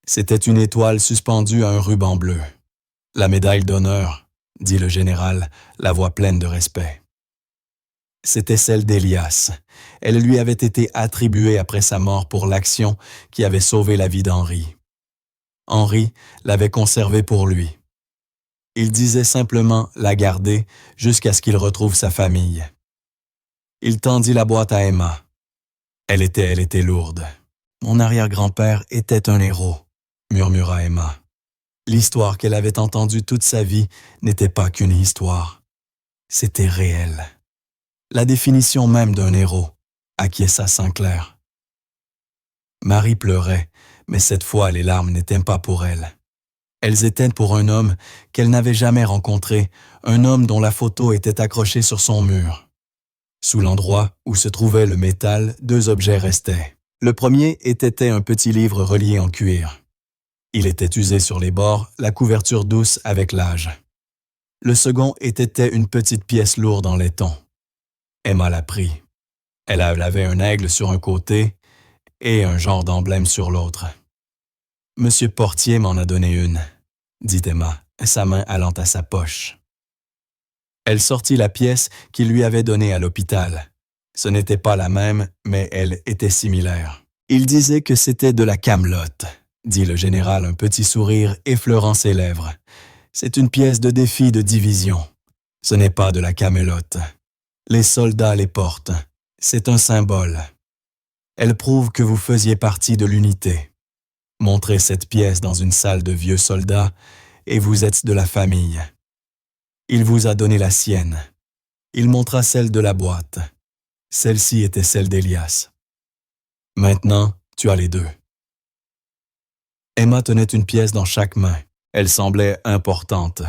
C'était une étoile suspendue à un ruban bleu. « La médaille d'honneur », dit le général, la voix pleine de respect. C'était celle d'Élias. Elle lui avait été attribuée après sa mort pour l'action qui avait sauvé la vie d'Henri. Henri l'avait conservée pour lui. Il disait simplement la garder jusqu'à ce qu'il retrouve sa famille. Il tendit la boîte à Emma. Elle était lourde. Mon arrière-grand-père était un héros, murmura Emma. L'histoire qu'elle avait entendue toute sa vie n'était pas qu'une histoire. C'était réel. La définition même d'un héros, acquiesça Sinclair. Marie pleurait, mais cette fois les larmes n'étaient pas pour elle. Elles étaient pour un homme qu'elle n'avait jamais rencontré, un homme dont la photo était accrochée sur son mur. Sous l'endroit où se trouvait le métal, deux objets restaient. Le premier était un petit livre relié en cuir. Il était usé sur les bords, la couverture douce avec l'âge. Le second était une petite pièce lourde en laiton. Emma la prit. Elle avait un aigle sur un côté et un genre d'emblème sur l'autre. « Monsieur Portier m'en a donné une », dit Emma, sa main allant à sa poche. Elle sortit la pièce qu'il lui avait donnée à l'hôpital. Ce n'était pas la même, mais elle était similaire. Il disait que c'était de la camelote, dit le général, un petit sourire effleurant ses lèvres. C'est une pièce de défi de division. Ce n'est pas de la camelote. Les soldats les portent. C'est un symbole. Elle prouve que vous faisiez partie de l'unité. Montrez cette pièce dans une salle de vieux soldats et vous êtes de la famille. Il vous a donné la sienne. Il montra celle de la boîte. Celle-ci était celle d'Elias. Maintenant, tu as les deux. Emma tenait une pièce dans chaque main. Elle semblait importante.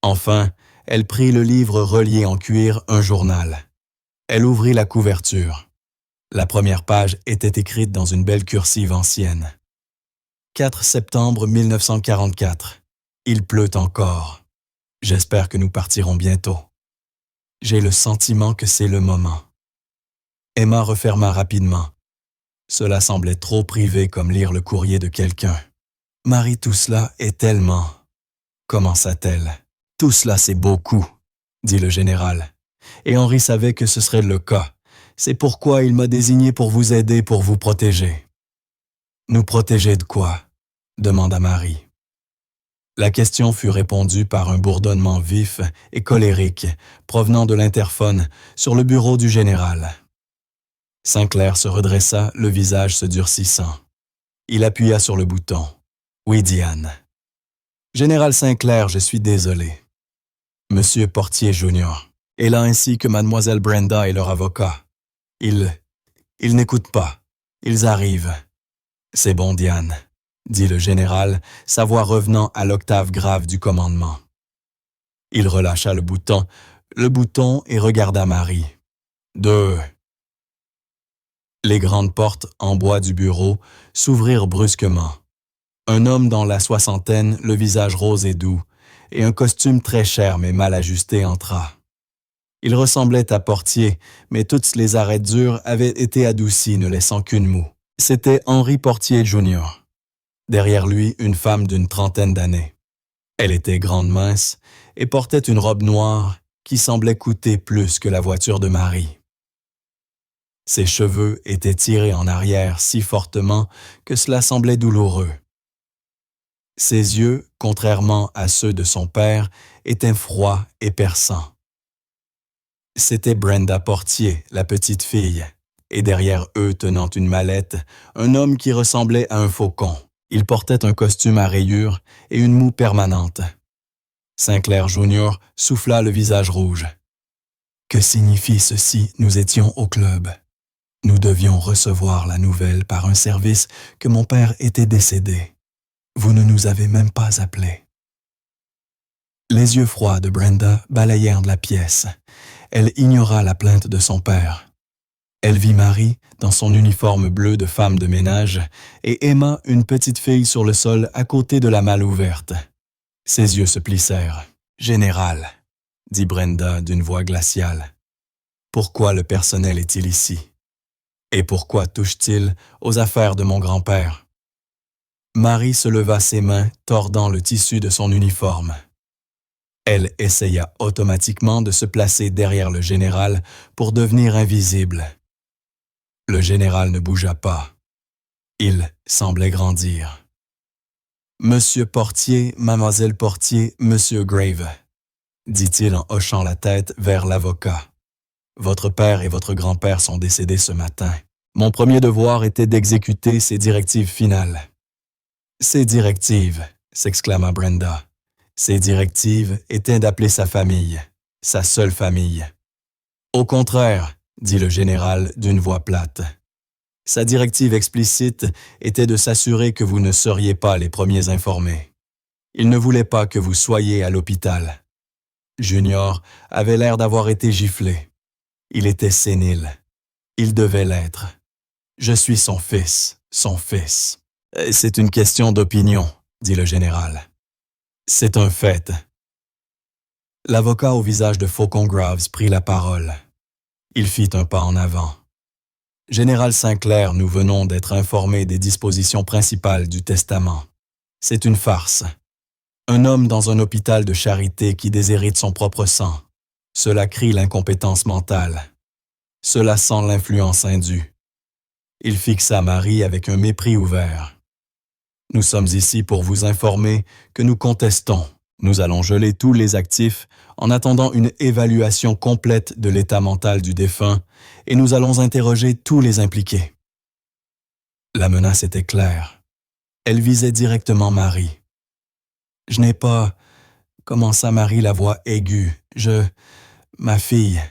Enfin, elle prit le livre relié en cuir, un journal. Elle ouvrit la couverture. La première page était écrite dans une belle cursive ancienne. 4 septembre 1944. Il pleut encore. J'espère que nous partirons bientôt. J'ai le sentiment que c'est le moment. Emma referma rapidement. Cela semblait trop privé comme lire le courrier de quelqu'un. Marie, tout cela est tellement... Commença-t-elle. Tout cela, c'est beaucoup, dit le général. Et Henri savait que ce serait le cas. C'est pourquoi il m'a désigné pour vous aider, pour vous protéger. Nous protéger de quoi? Demanda Marie. La question fut répondue par un bourdonnement vif et colérique provenant de l'interphone sur le bureau du général. Sinclair se redressa, le visage se durcissant. Il appuya sur le bouton. « Oui, Diane. »« Général Sinclair, je suis désolé. Monsieur Portier Junior est là ainsi que mademoiselle Brenda et leur avocat. Ils n'écoutent pas. Ils arrivent. »« C'est bon, Diane. » dit le général, sa voix revenant à l'octave grave du commandement. Il relâcha le bouton et regarda Marie. « 2. » Les grandes portes en bois du bureau s'ouvrirent brusquement. Un homme dans la soixantaine, le visage rose et doux, et un costume très cher mais mal ajusté entra. Il ressemblait à Portier, mais toutes les arêtes dures avaient été adoucies, ne laissant qu'une moue. C'était Henri Portier Junior. Derrière lui, une femme d'une trentaine d'années. Elle était grande mince et portait une robe noire qui semblait coûter plus que la voiture de Marie. Ses cheveux étaient tirés en arrière si fortement que cela semblait douloureux. Ses yeux, contrairement à ceux de son père, étaient froids et perçants. C'était Brenda Portier, la petite fille, et derrière eux, tenant une mallette, un homme qui ressemblait à un faucon. Il portait un costume à rayures et une moue permanente. Sinclair Junior souffla le visage rouge. « Que signifie ceci? Nous étions au club. Nous devions recevoir la nouvelle par un service que mon père était décédé. Vous ne nous avez même pas appelés. » Les yeux froids de Brenda balayèrent la pièce. Elle ignora la plainte de son père. Elle vit Marie, dans son uniforme bleu de femme de ménage, et Emma, une petite fille sur le sol à côté de la malle ouverte. Ses yeux se plissèrent. « Général, » dit Brenda d'une voix glaciale, « pourquoi le personnel est-il ici? Et pourquoi touche-t-il aux affaires de mon grand-père? » Marie se leva ses mains, tordant le tissu de son uniforme. Elle essaya automatiquement de se placer derrière le général pour devenir invisible. Le général ne bougea pas. Il semblait grandir. « Monsieur Portier, mademoiselle Portier, monsieur Grave, » dit-il en hochant la tête vers l'avocat. « Votre père et votre grand-père sont décédés ce matin. Mon premier devoir était d'exécuter ses directives finales. Ses directives, s'exclama Brenda. Ses directives étaient d'appeler sa famille, sa seule famille. Au contraire, dit le général d'une voix plate. Sa directive explicite était de s'assurer que vous ne seriez pas les premiers informés. Il ne voulait pas que vous soyez à l'hôpital. Junior avait l'air d'avoir été giflé. Il était sénile. Il devait l'être. Je suis son fils, son fils. C'est une question d'opinion, dit le général. C'est un fait. L'avocat au visage de Faucon Graves prit la parole. Il fit un pas en avant. Général Sinclair, nous venons d'être informés des dispositions principales du testament. C'est une farce. Un homme dans un hôpital de charité qui déshérite son propre sang. Cela crie l'incompétence mentale. Cela sent l'influence indue. Il fixa Marie avec un mépris ouvert. Nous sommes ici pour vous informer que nous contestons. Nous allons geler tous les actifs en attendant une évaluation complète de l'état mental du défunt et nous allons interroger tous les impliqués. La menace était claire. Elle visait directement Marie. « Je n'ai pas... » commença Marie la voix aiguë. « Ma fille... »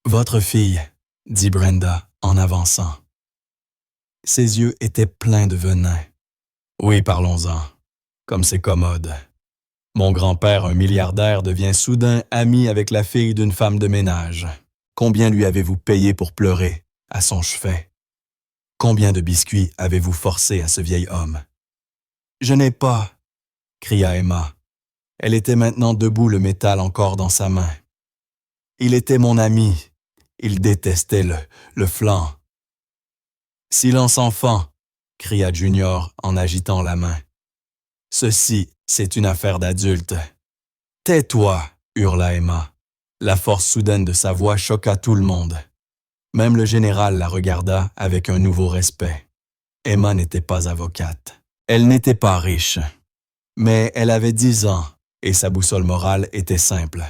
« Votre fille, » dit Brenda en avançant. Ses yeux étaient pleins de venin. « Oui, parlons-en. Comme c'est commode. Mon grand-père, un milliardaire, devient soudain ami avec la fille d'une femme de ménage. Combien lui avez-vous payé pour pleurer, à son chevet? Combien de biscuits avez-vous forcé à ce vieil homme? »« Je n'ai pas... » cria Emma. Elle était maintenant debout, le métal encore dans sa main. « Il était mon ami. Il détestait le flanc. »« Silence, enfant !» cria Junior en agitant la main. « Ceci, c'est une affaire d'adulte. »« Tais-toi !» hurla Emma. La force soudaine de sa voix choqua tout le monde. Même le général la regarda avec un nouveau respect. Emma n'était pas avocate. Elle n'était pas riche. Mais elle avait 10 ans et sa boussole morale était simple.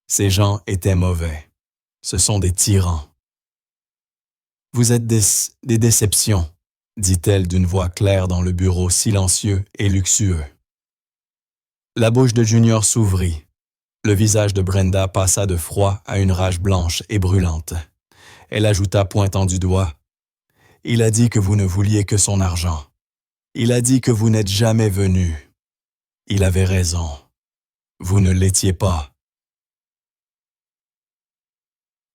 Ces gens étaient mauvais. Ce sont des tyrans. « Vous êtes des déceptions, » dit-elle d'une voix claire dans le bureau silencieux et luxueux. La bouche de Junior s'ouvrit. Le visage de Brenda passa de froid à une rage blanche et brûlante. Elle ajouta pointant du doigt. « Il a dit que vous ne vouliez que son argent. Il a dit que vous n'êtes jamais venu. Il avait raison. Vous ne l'étiez pas. »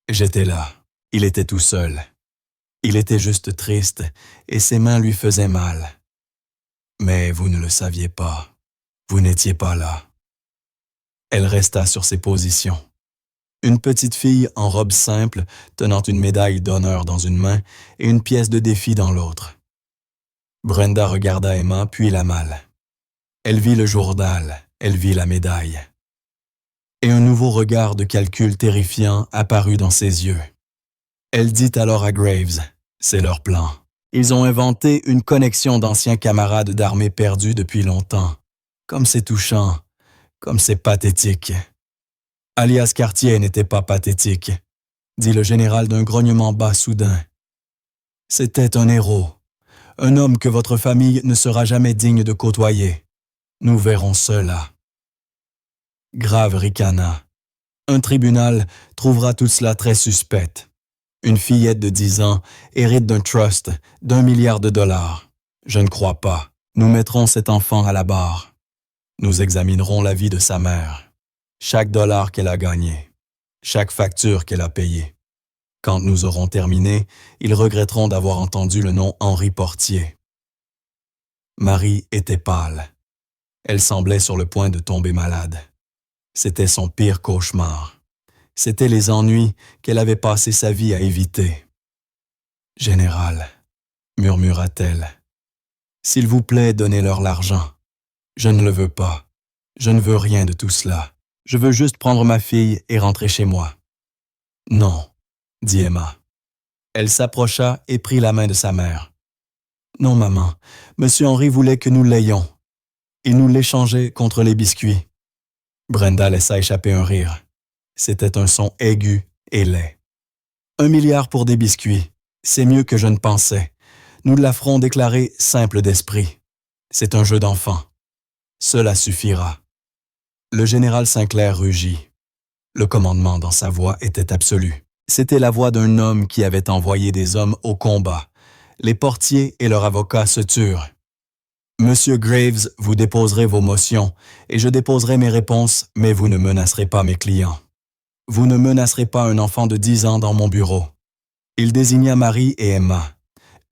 J'étais là. Il était tout seul. Il était juste triste et ses mains lui faisaient mal. Mais vous ne le saviez pas. Vous n'étiez pas là. Elle resta sur ses positions. Une petite fille en robe simple, tenant une médaille d'honneur dans une main et une pièce de défi dans l'autre. Brenda regarda Emma puis la malle. Elle vit le journal, elle vit la médaille. Et un nouveau regard de calcul terrifiant apparut dans ses yeux. Elle dit alors à Graves, c'est leur plan. Ils ont inventé une connexion d'anciens camarades d'armée perdus depuis longtemps. Comme c'est touchant, comme c'est pathétique. Alias Cartier n'était pas pathétique, dit le général d'un grognement bas soudain. C'était un héros, un homme que votre famille ne sera jamais digne de côtoyer. Nous verrons cela. Grave ricana. Un tribunal trouvera tout cela très suspect. Une fillette de 10 ans hérite d'un trust d'1 milliard de dollars. Je ne crois pas. Nous mettrons cet enfant à la barre. Nous examinerons la vie de sa mère. Chaque dollar qu'elle a gagné. Chaque facture qu'elle a payée. Quand nous aurons terminé, ils regretteront d'avoir entendu le nom Henri Portier. Marie était pâle. Elle semblait sur le point de tomber malade. C'était son pire cauchemar. C'étaient les ennuis qu'elle avait passé sa vie à éviter. « Général, » murmura-t-elle, « s'il vous plaît, donnez-leur l'argent. Je ne le veux pas. Je ne veux rien de tout cela. Je veux juste prendre ma fille et rentrer chez moi. »« Non, » dit Emma. Elle s'approcha et prit la main de sa mère. « Non, maman, Monsieur Henri voulait que nous l'ayons. Il nous l'échangeait contre les biscuits. » Brenda laissa échapper un rire. C'était un son aigu et laid. « 1 milliard pour des biscuits. C'est mieux que je ne pensais. Nous la ferons déclarer simple d'esprit. C'est un jeu d'enfant. Cela suffira. Le général Sinclair rugit. Le commandement dans sa voix était absolu. C'était la voix d'un homme qui avait envoyé des hommes au combat. Les portiers et leur avocat se turent. Monsieur Graves, vous déposerez vos motions, et je déposerai mes réponses, mais vous ne menacerez pas mes clients. Vous ne menacerez pas un enfant de 10 ans dans mon bureau. Il désigna Marie et Emma.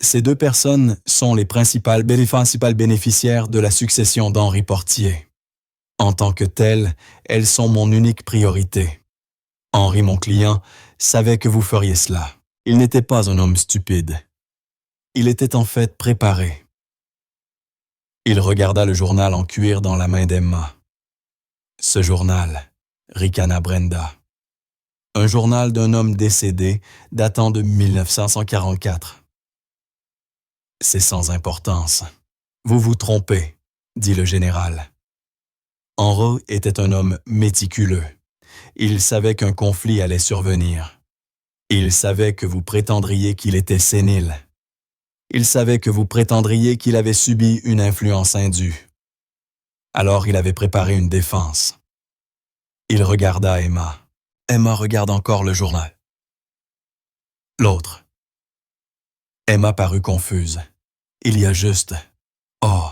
Ces deux personnes sont les principales bénéficiaires de la succession d'Henri Portier. En tant que telles, elles sont mon unique priorité. Henri, mon client, savait que vous feriez cela. Il n'était pas un homme stupide. Il était en fait préparé. Il regarda le journal en cuir dans la main d'Emma. Ce journal, ricana Brenda. Un journal d'un homme décédé datant de 1944. C'est sans importance. Vous vous trompez, dit le général. Henri était un homme méticuleux. Il savait qu'un conflit allait survenir. Il savait que vous prétendriez qu'il était sénile. Il savait que vous prétendriez qu'il avait subi une influence indue. Alors il avait préparé une défense. Il regarda Emma. Emma regarde encore le journal. L'autre. Emma parut confuse. Il y a juste... Oh!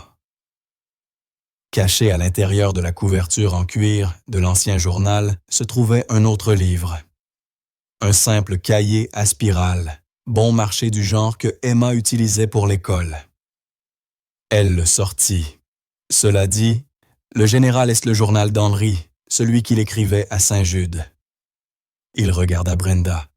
Caché à l'intérieur de la couverture en cuir de l'ancien journal se trouvait un autre livre. Un simple cahier à spirale, bon marché du genre que Emma utilisait pour l'école. Elle le sortit. Cela dit, le général est le journal d'Henri, celui qu'il écrivait à Saint-Jude. Il regarda Brenda.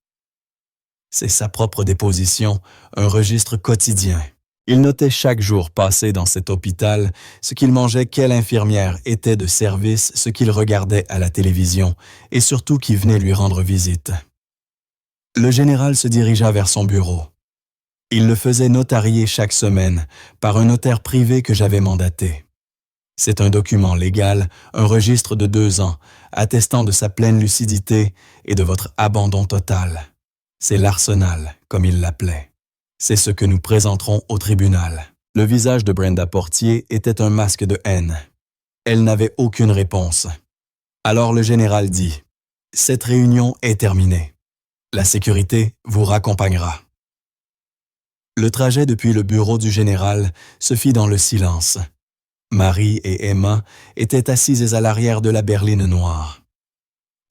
C'est sa propre déposition, un registre quotidien. Il notait chaque jour passé dans cet hôpital ce qu'il mangeait, quelle infirmière était de service, ce qu'il regardait à la télévision et surtout qui venait lui rendre visite. Le général se dirigea vers son bureau. Il le faisait notarier chaque semaine par un notaire privé que j'avais mandaté. C'est un document légal, un registre de 2 ans, attestant de sa pleine lucidité et de votre abandon total. C'est l'arsenal, comme il l'appelait. C'est ce que nous présenterons au tribunal. Le visage de Brenda Portier était un masque de haine. Elle n'avait aucune réponse. Alors le général dit, « Cette réunion est terminée. La sécurité vous raccompagnera. » Le trajet depuis le bureau du général se fit dans le silence. Marie et Emma étaient assises à l'arrière de la berline noire.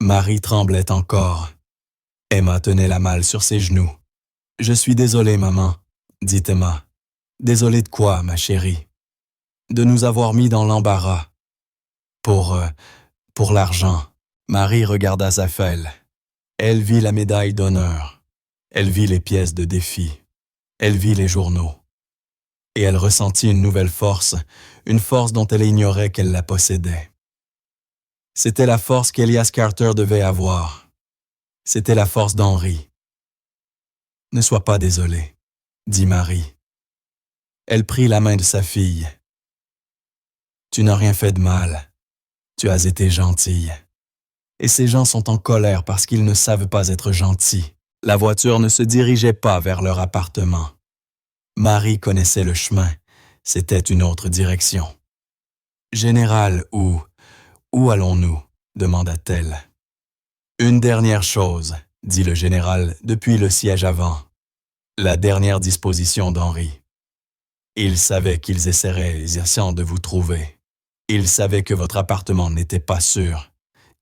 Marie tremblait encore. Emma tenait la malle sur ses genoux. « Je suis désolée, maman, » dit Emma. « Désolée de quoi, ma chérie? »« De nous avoir mis dans l'embarras. »« Pour l'argent. » Marie regarda sa fêle. Elle vit la médaille d'honneur. Elle vit les pièces de défi. Elle vit les journaux. Et elle ressentit une nouvelle force, une force dont elle ignorait qu'elle la possédait. C'était la force qu'Elias Carter devait avoir. C'était la force d'Henri. « Ne sois pas désolée, » dit Marie. Elle prit la main de sa fille. « Tu n'as rien fait de mal. Tu as été gentille. Et ces gens sont en colère parce qu'ils ne savent pas être gentils. » La voiture ne se dirigeait pas vers leur appartement. Marie connaissait le chemin. C'était une autre direction. « Général, où allons-nous » demanda-t-elle. « Une dernière chose, » dit le général depuis le siège avant. La dernière disposition d'Henri. Il savait qu'ils essaieraient de vous trouver. Il savait que votre appartement n'était pas sûr.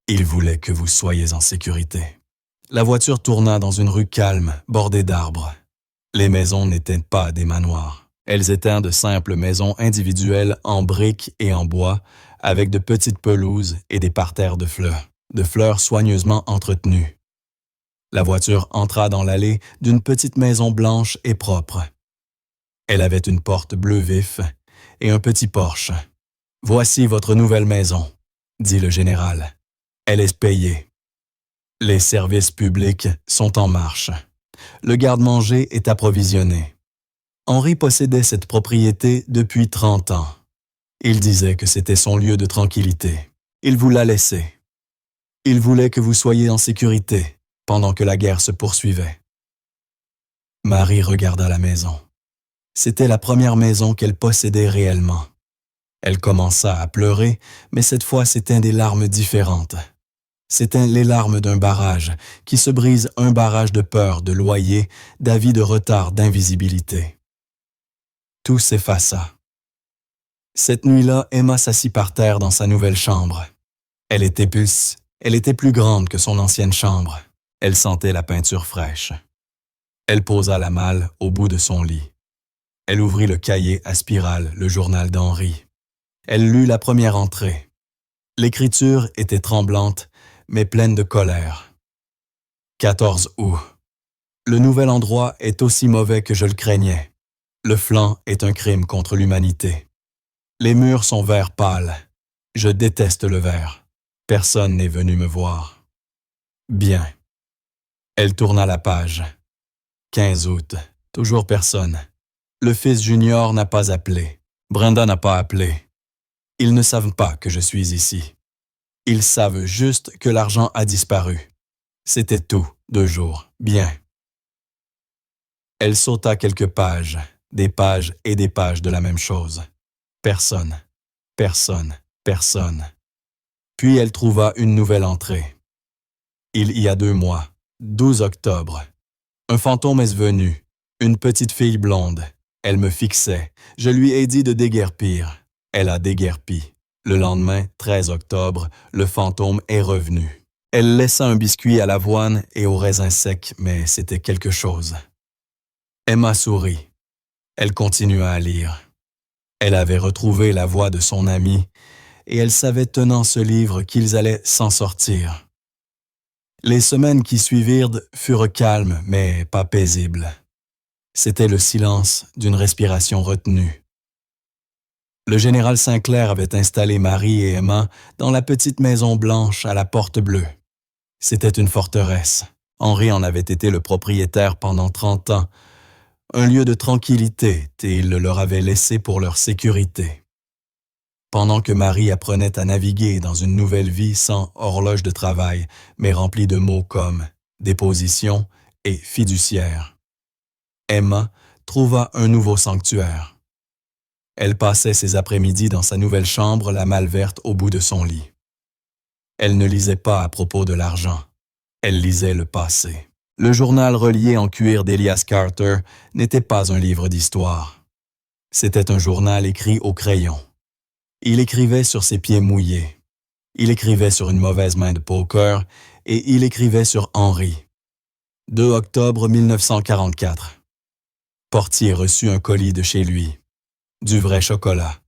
Il voulait que vous soyez en sécurité. La voiture tourna dans une rue calme, bordée d'arbres. Les maisons n'étaient pas des manoirs. Elles étaient de simples maisons individuelles en briques et en bois, avec de petites pelouses et des parterres de fleurs soigneusement entretenues. La voiture entra dans l'allée d'une petite maison blanche et propre. Elle avait une porte bleu vif et un petit porche. « Voici votre nouvelle maison, » dit le général. « Elle est payée. Les services publics sont en marche. Le garde-manger est approvisionné. Henri possédait cette propriété depuis 30 ans. Il disait que c'était son lieu de tranquillité. Il vous l'a laissé. Il voulait que vous soyez en sécurité pendant que la guerre se poursuivait. Marie regarda la maison. C'était la première maison qu'elle possédait réellement. Elle commença à pleurer, mais cette fois c'étaient des larmes différentes. C'étaient les larmes d'un barrage, qui se brise un barrage de peur, de loyer, d'avis de retard, d'invisibilité. Tout s'effaça. Cette nuit-là, Emma s'assit par terre dans sa nouvelle chambre. Elle était plus grande que son ancienne chambre. Elle sentait la peinture fraîche. Elle posa la malle au bout de son lit. Elle ouvrit le cahier à spirale, le journal d'Henri. Elle lut la première entrée. L'écriture était tremblante, mais pleine de colère. 14 août. Le nouvel endroit est aussi mauvais que je le craignais. Le flanc est un crime contre l'humanité. Les murs sont vert pâle. Je déteste le vert. Personne n'est venu me voir. Bien. Elle tourna la page. 15 août. Toujours personne. Le fils junior n'a pas appelé. Brenda n'a pas appelé. Ils ne savent pas que je suis ici. Ils savent juste que l'argent a disparu. C'était tout, 2 jours. Bien. Elle sauta quelques pages, des pages et des pages de la même chose. Personne, personne, personne. Puis elle trouva une nouvelle entrée. Il y a 2 mois, 12 octobre. Un fantôme est venu, une petite fille blonde. Elle me fixait. Je lui ai dit de déguerpir. Elle a déguerpi. Le lendemain, 13 octobre, le fantôme est revenu. Elle laissa un biscuit à l'avoine et au raisin sec, mais c'était quelque chose. Emma sourit. Elle continua à lire. Elle avait retrouvé la voix de son ami et elle savait tenant ce livre qu'ils allaient s'en sortir. Les semaines qui suivirent furent calmes, mais pas paisibles. C'était le silence d'une respiration retenue. Le général Sinclair avait installé Marie et Emma dans la petite maison blanche à la porte bleue. C'était une forteresse. Henri en avait été le propriétaire pendant 30 ans, un lieu de tranquillité et il le leur avait laissé pour leur sécurité. Pendant que Marie apprenait à naviguer dans une nouvelle vie sans horloge de travail, mais remplie de mots comme déposition et fiduciaire, Emma trouva un nouveau sanctuaire. Elle passait ses après-midi dans sa nouvelle chambre, la malle verte au bout de son lit. Elle ne lisait pas à propos de l'argent. Elle lisait le passé. Le journal relié en cuir d'Elias Carter n'était pas un livre d'histoire. C'était un journal écrit au crayon. Il écrivait sur ses pieds mouillés. Il écrivait sur une mauvaise main de poker et il écrivait sur Henri. 2 octobre 1944. Portier reçut un colis de chez lui. Du vrai chocolat.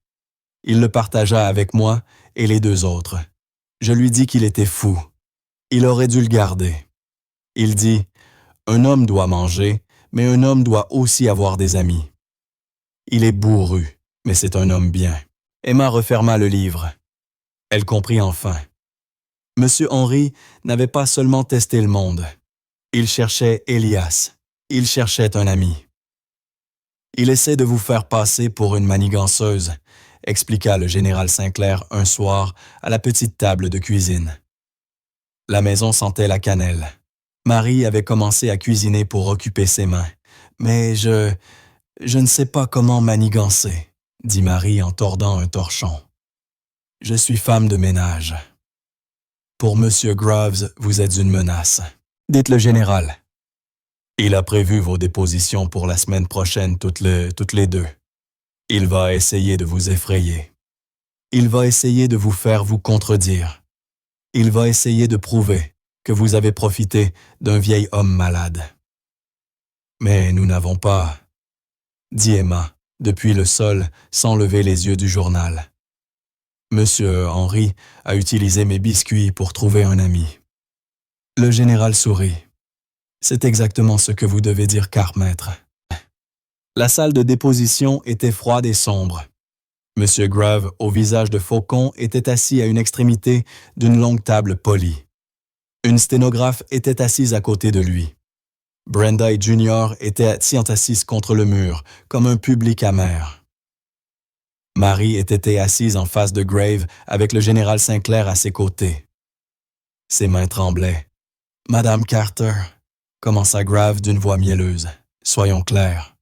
Il le partagea avec moi et les 2 autres. Je lui dis qu'il était fou. Il aurait dû le garder. Il dit « Un homme doit manger, mais un homme doit aussi avoir des amis. » Il est bourru, mais c'est un homme bien. Emma referma le livre. Elle comprit enfin. Monsieur Henri n'avait pas seulement testé le monde. Il cherchait Elias. Il cherchait un ami. « Il essaie de vous faire passer pour une maniganceuse », expliqua le général Sinclair un soir à la petite table de cuisine. La maison sentait la cannelle. Marie avait commencé à cuisiner pour occuper ses mains. « Mais je ne sais pas comment manigancer », dit Marie en tordant un torchon. « Je suis femme de ménage. Pour Monsieur Groves, vous êtes une menace. Dites le général. Il a prévu vos dépositions pour la semaine prochaine toutes les 2. Il va essayer de vous effrayer. Il va essayer de vous faire vous contredire. Il va essayer de prouver que vous avez profité d'un vieil homme malade. Mais nous n'avons pas, dit Emma, depuis le sol, sans lever les yeux du journal. Monsieur Henri a utilisé mes biscuits pour trouver un ami. Le général sourit. C'est exactement ce que vous devez dire, Carpmaître. La salle de déposition était froide et sombre. Monsieur Grove, au visage de faucon, était assis à une extrémité d'une longue table polie. Une sténographe était assise à côté de lui. Brenda et Junior étaient assises contre le mur, comme un public amer. Marie était assise en face de Grave avec le général Sinclair à ses côtés. Ses mains tremblaient. « Madame Carter », commença Grave d'une voix mielleuse. Soyons clairs.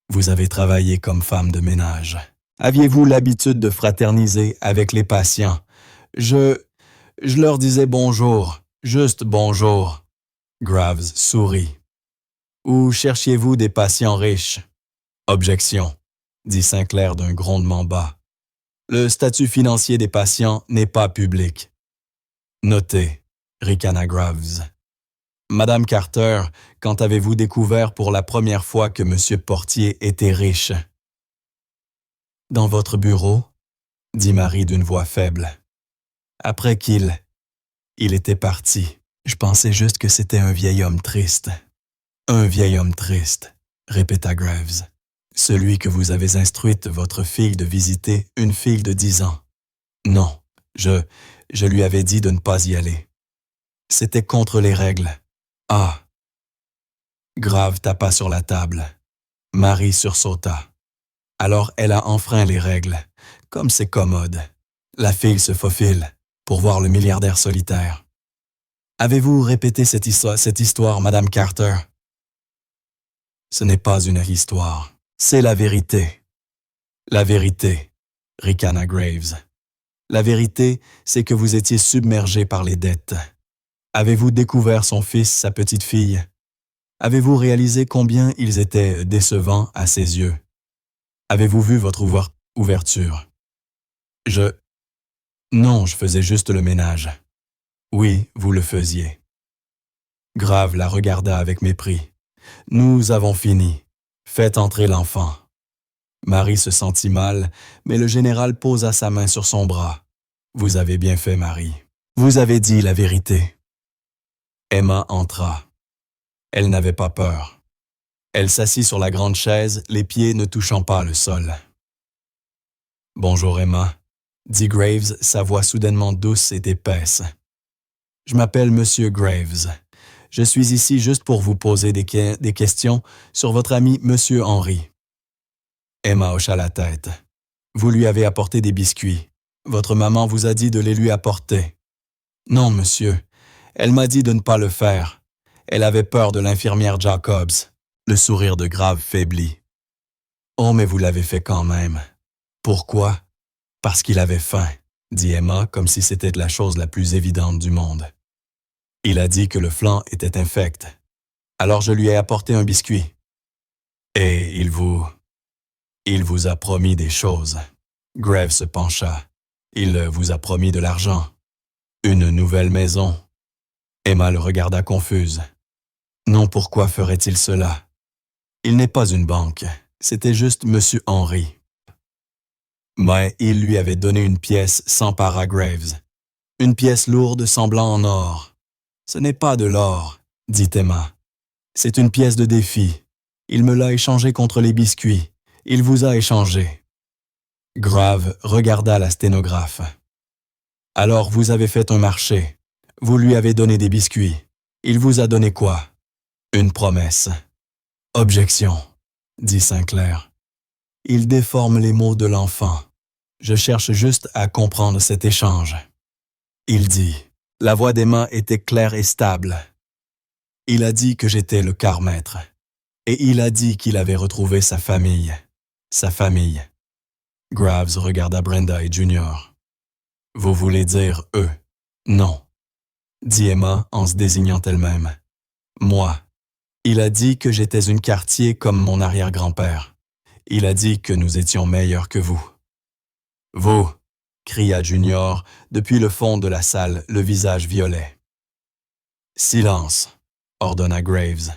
Vous avez travaillé comme femme de ménage. Aviez-vous l'habitude de fraterniser avec les patients? Je leur disais bonjour, juste bonjour. Graves sourit. Ou cherchiez-vous des patients riches? Objection, dit Sinclair d'un grondement bas. Le statut financier des patients n'est pas public. Notez, ricana Graves. Madame Carter, quand avez-vous découvert pour la première fois que Monsieur Portier était riche? Dans votre bureau, dit Marie d'une voix faible. Après qu'il était parti, je pensais juste que c'était un vieil homme triste. Un vieil homme triste, répéta Graves. Celui que vous avez instruite votre fille de visiter, une fille de 10 ans. Non, je lui avais dit de ne pas y aller. C'était contre les règles. Ah! Grave tapa sur la table. Marie sursauta. Alors elle a enfreint les règles. Comme c'est commode. La fille se faufile pour voir le milliardaire solitaire. Avez-vous répété cette histoire, Madame Carter? Ce n'est pas une histoire, c'est la vérité. La vérité, ricana Graves. La vérité, c'est que vous étiez submergé par les dettes. Avez-vous découvert son fils, sa petite fille? Avez-vous réalisé combien ils étaient décevants à ses yeux? Avez-vous vu votre ouverture? Non, je faisais juste le ménage. Oui, vous le faisiez. Grave la regarda avec mépris. Nous avons fini. Faites entrer l'enfant. Marie se sentit mal, mais le général posa sa main sur son bras. Vous avez bien fait, Marie. Vous avez dit la vérité. Emma entra. Elle n'avait pas peur. Elle s'assit sur la grande chaise, les pieds ne touchant pas le sol. « Bonjour, Emma », dit Graves, sa voix soudainement douce et épaisse. « Je m'appelle Monsieur Graves. Je suis ici juste pour vous poser des questions sur votre ami Monsieur Henry. » Emma hocha la tête. « Vous lui avez apporté des biscuits. Votre maman vous a dit de les lui apporter. »« Non, monsieur. Elle m'a dit de ne pas le faire. Elle avait peur de l'infirmière Jacobs. » Le sourire de Grave faiblit. « Oh, mais vous l'avez fait quand même. »« Pourquoi? »« Parce qu'il avait faim, » dit Emma comme si c'était la chose la plus évidente du monde. « Il a dit que le flanc était infect. Alors je lui ai apporté un biscuit. Et il vous a promis des choses. » Graves se pencha. « Il vous a promis de l'argent. Une nouvelle maison. » Emma le regarda confuse. « Non, pourquoi ferait-il cela? Il n'est pas une banque. C'était juste Monsieur Henry. » Mais il lui avait donné une pièce sans para Graves. Une pièce lourde semblant en or. « Ce n'est pas de l'or, » dit Emma. « C'est une pièce de défi. Il me l'a échangée contre les biscuits. Il vous a échangé. » Grave regarda la sténographe. « Alors vous avez fait un marché. Vous lui avez donné des biscuits. Il vous a donné quoi? Une promesse. » « Objection, » dit Sinclair. « Il déforme les mots de l'enfant. Je cherche juste à comprendre cet échange. » Il dit. La voix d'Emma était claire et stable. « Il a dit que j'étais le quart-maître. Et il a dit qu'il avait retrouvé sa famille. Sa famille. » Graves regarda Brenda et Junior. « Vous voulez dire eux? »« Non, » dit Emma en se désignant elle-même. « Moi. Il a dit que j'étais une quartier comme mon arrière-grand-père. Il a dit que nous étions meilleurs que vous. »« Vous !» cria Junior depuis le fond de la salle, le visage violet. « Silence !» ordonna Graves.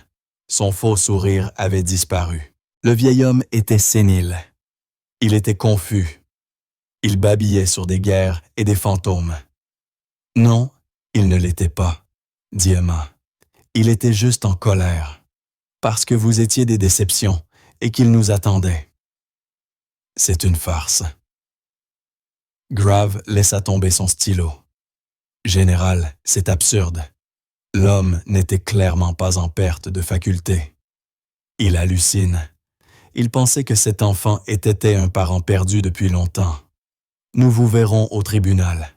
Son faux sourire avait disparu. Le vieil homme était sénile. Il était confus. Il babillait sur des guerres et des fantômes. « Non, il ne l'était pas, » dit Emma. Il était juste en colère, parce que vous étiez des déceptions et qu'il nous attendait. C'est une farce. Grave laissa tomber son stylo. Général, c'est absurde. L'homme n'était clairement pas en perte de faculté. Il hallucine. Il pensait que cet enfant était un parent perdu depuis longtemps. Nous vous verrons au tribunal.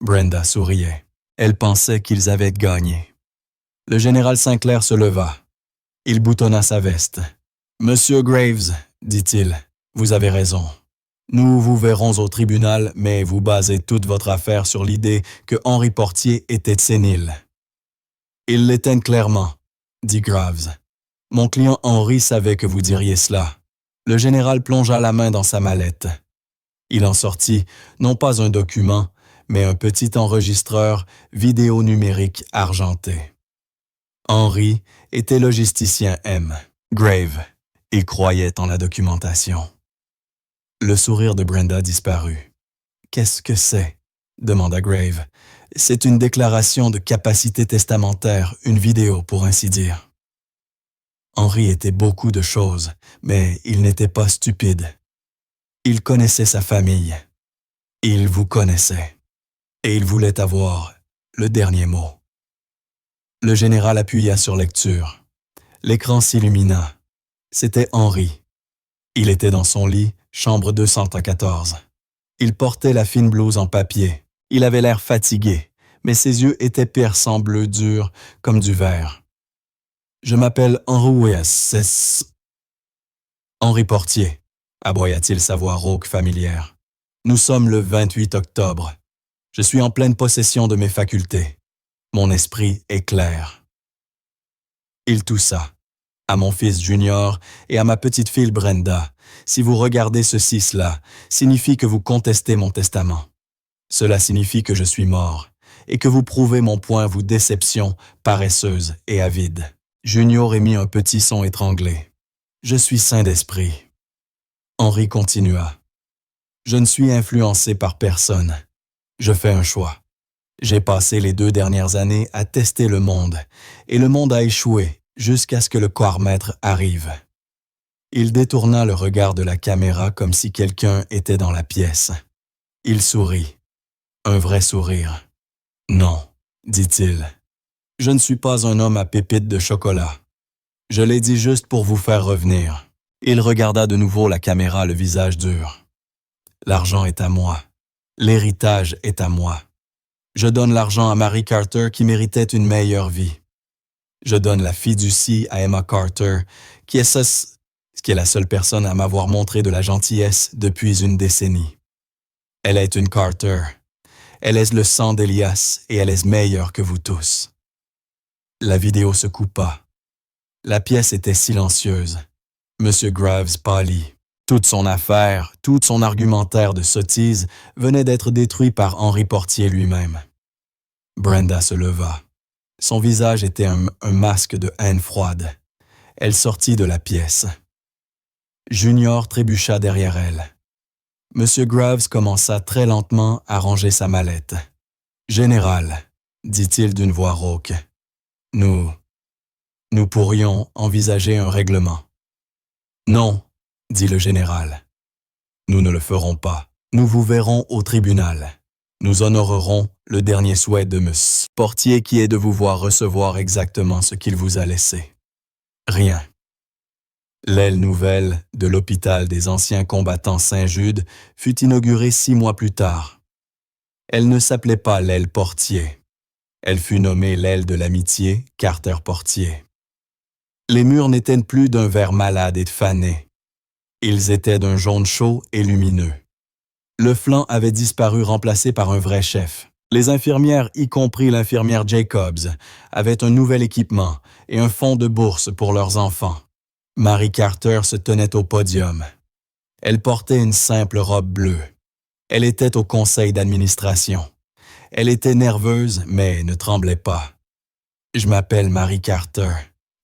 Brenda souriait. Elle pensait qu'ils avaient gagné. Le général Sinclair se leva. Il boutonna sa veste. « Monsieur Graves, dit-il, vous avez raison. Nous vous verrons au tribunal, mais vous basez toute votre affaire sur l'idée que Henri Portier était sénile. » « Il l'était clairement, dit Graves. Mon client Henri savait que vous diriez cela. » Le général plongea la main dans sa mallette. Il en sortit non pas un document, mais un petit enregistreur vidéo numérique argenté. Henri était logisticien M. Grave. Il croyait en la documentation. Le sourire de Brenda disparut. « Qu'est-ce que c'est ?» demanda Grave. « C'est une déclaration de capacité testamentaire, une vidéo pour ainsi dire. » Henri était beaucoup de choses, mais il n'était pas stupide. Il connaissait sa famille. Il vous connaissait. Et il voulait avoir le dernier mot. Le général appuya sur lecture. L'écran s'illumina. C'était Henri. Il était dans son lit, chambre 214. Il portait la fine blouse en papier. Il avait l'air fatigué, mais ses yeux étaient perçants bleu dur comme du verre. « Je m'appelle Henri S. Henri Portier, aboya-t-il sa voix rauque familière. Nous sommes le 28 octobre. Je suis en pleine possession de mes facultés. Mon esprit est clair. » Il toussa. « À mon fils Junior et à ma petite fille Brenda, si vous regardez cela signifie que vous contestez mon testament. Cela signifie que je suis mort et que vous prouvez mon point vous déception, paresseuse et avide. » Junior émit un petit son étranglé. « Je suis sain d'esprit. » Henri continua. « Je ne suis influencé par personne. Je fais un choix. J'ai passé les 2 dernières années à tester le monde, et le monde a échoué jusqu'à ce que le quart-maître arrive. » Il détourna le regard de la caméra comme si quelqu'un était dans la pièce. Il sourit. Un vrai sourire. « Non, dit-il. Je ne suis pas un homme à pépites de chocolat. Je l'ai dit juste pour vous faire revenir. » Il regarda de nouveau la caméra, le visage dur. « L'argent est à moi. L'héritage est à moi. Je donne l'argent à Mary Carter qui méritait une meilleure vie. Je donne la fiducie à Emma Carter, qui est la seule personne à m'avoir montré de la gentillesse depuis une décennie. Elle est une Carter. Elle est le sang d'Elias et elle est meilleure que vous tous. » La vidéo se coupa. La pièce était silencieuse. Monsieur Graves pâlit. Toute son affaire, tout son argumentaire de sottise venait d'être détruit par Henri Portier lui-même. Brenda se leva. Son visage était un masque de haine froide. Elle sortit de la pièce. Junior trébucha derrière elle. Monsieur Graves commença très lentement à ranger sa mallette. « Général, dit-il d'une voix rauque, nous pourrions envisager un règlement. » « Non, dit le général. Nous ne le ferons pas. Nous vous verrons au tribunal. Nous honorerons le dernier souhait de M. Portier qui est de vous voir recevoir exactement ce qu'il vous a laissé. Rien. » L'aile nouvelle de l'hôpital des anciens combattants Saint-Jude fut inaugurée 6 mois plus tard. Elle ne s'appelait pas l'aile Portier. Elle fut nommée l'aile de l'amitié Carter Portier. Les murs n'étaient plus d'un vert malade et fané. Ils étaient d'un jaune chaud et lumineux. Le flanc avait disparu remplacé par un vrai chef. Les infirmières, y compris l'infirmière Jacobs, avaient un nouvel équipement et un fonds de bourse pour leurs enfants. Mary Carter se tenait au podium. Elle portait une simple robe bleue. Elle était au conseil d'administration. Elle était nerveuse, mais ne tremblait pas. « Je m'appelle Mary Carter »,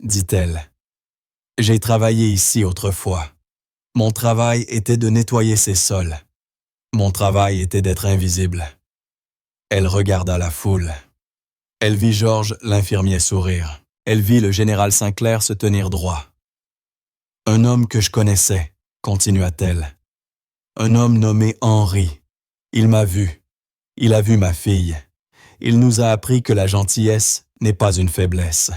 dit-elle. « J'ai travaillé ici autrefois. Mon travail était de nettoyer ces sols. Mon travail était d'être invisible. » Elle regarda la foule. Elle vit Georges, l'infirmier, sourire. Elle vit le général Sinclair se tenir droit. « Un homme que je connaissais, » continua-t-elle. « Un homme nommé Henri. Il m'a vu. Il a vu ma fille. Il nous a appris que la gentillesse n'est pas une faiblesse.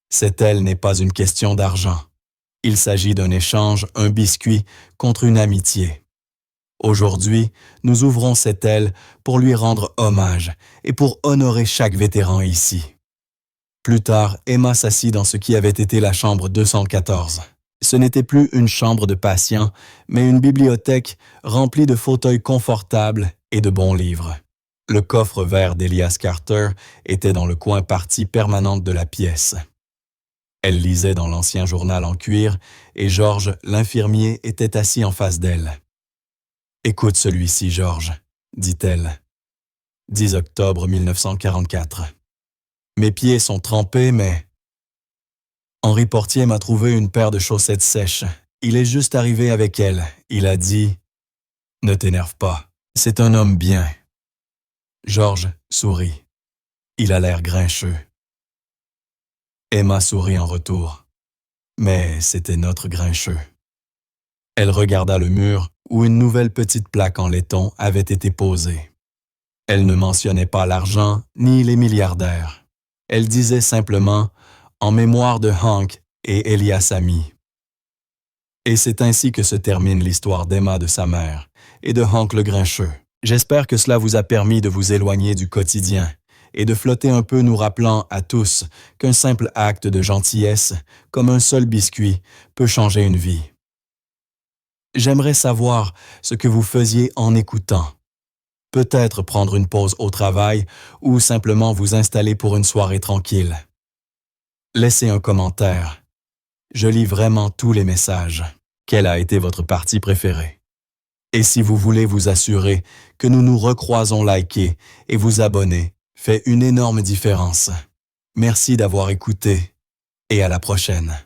Cette aile n'est pas une question d'argent. Il s'agit d'un échange, un biscuit, contre une amitié. Aujourd'hui, nous ouvrons cette aile pour lui rendre hommage et pour honorer chaque vétéran ici. » Plus tard, Emma s'assit dans ce qui avait été la chambre 214. Ce n'était plus une chambre de patient, mais une bibliothèque remplie de fauteuils confortables et de bons livres. Le coffre vert d'Elias Carter était dans le coin partie permanente de la pièce. Elle lisait dans l'ancien journal en cuir et Georges, l'infirmier, était assis en face d'elle. « Écoute celui-ci, Georges, » dit-elle. 10 octobre 1944. Mes pieds sont trempés, mais... Henri Portier m'a trouvé une paire de chaussettes sèches. Il est juste arrivé avec elle. Il a dit « Ne t'énerve pas, c'est un homme bien. » Georges sourit. Il a l'air grincheux. Emma sourit en retour. Mais c'était notre grincheux. Elle regarda le mur où une nouvelle petite plaque en laiton avait été posée. Elle ne mentionnait pas l'argent ni les milliardaires. Elle disait simplement « En mémoire de Hank et Elias Ami ». Et c'est ainsi que se termine l'histoire d'Emma de sa mère et de Hank le Grincheux. J'espère que cela vous a permis de vous éloigner du quotidien et de flotter un peu nous rappelant à tous qu'un simple acte de gentillesse, comme un seul biscuit, peut changer une vie. J'aimerais savoir ce que vous faisiez en écoutant. Peut-être prendre une pause au travail ou simplement vous installer pour une soirée tranquille. Laissez un commentaire. Je lis vraiment tous les messages. Quelle a été votre partie préférée? Et si vous voulez vous assurer que nous nous recroisons, likez et vous abonner fait une énorme différence. Merci d'avoir écouté et à la prochaine.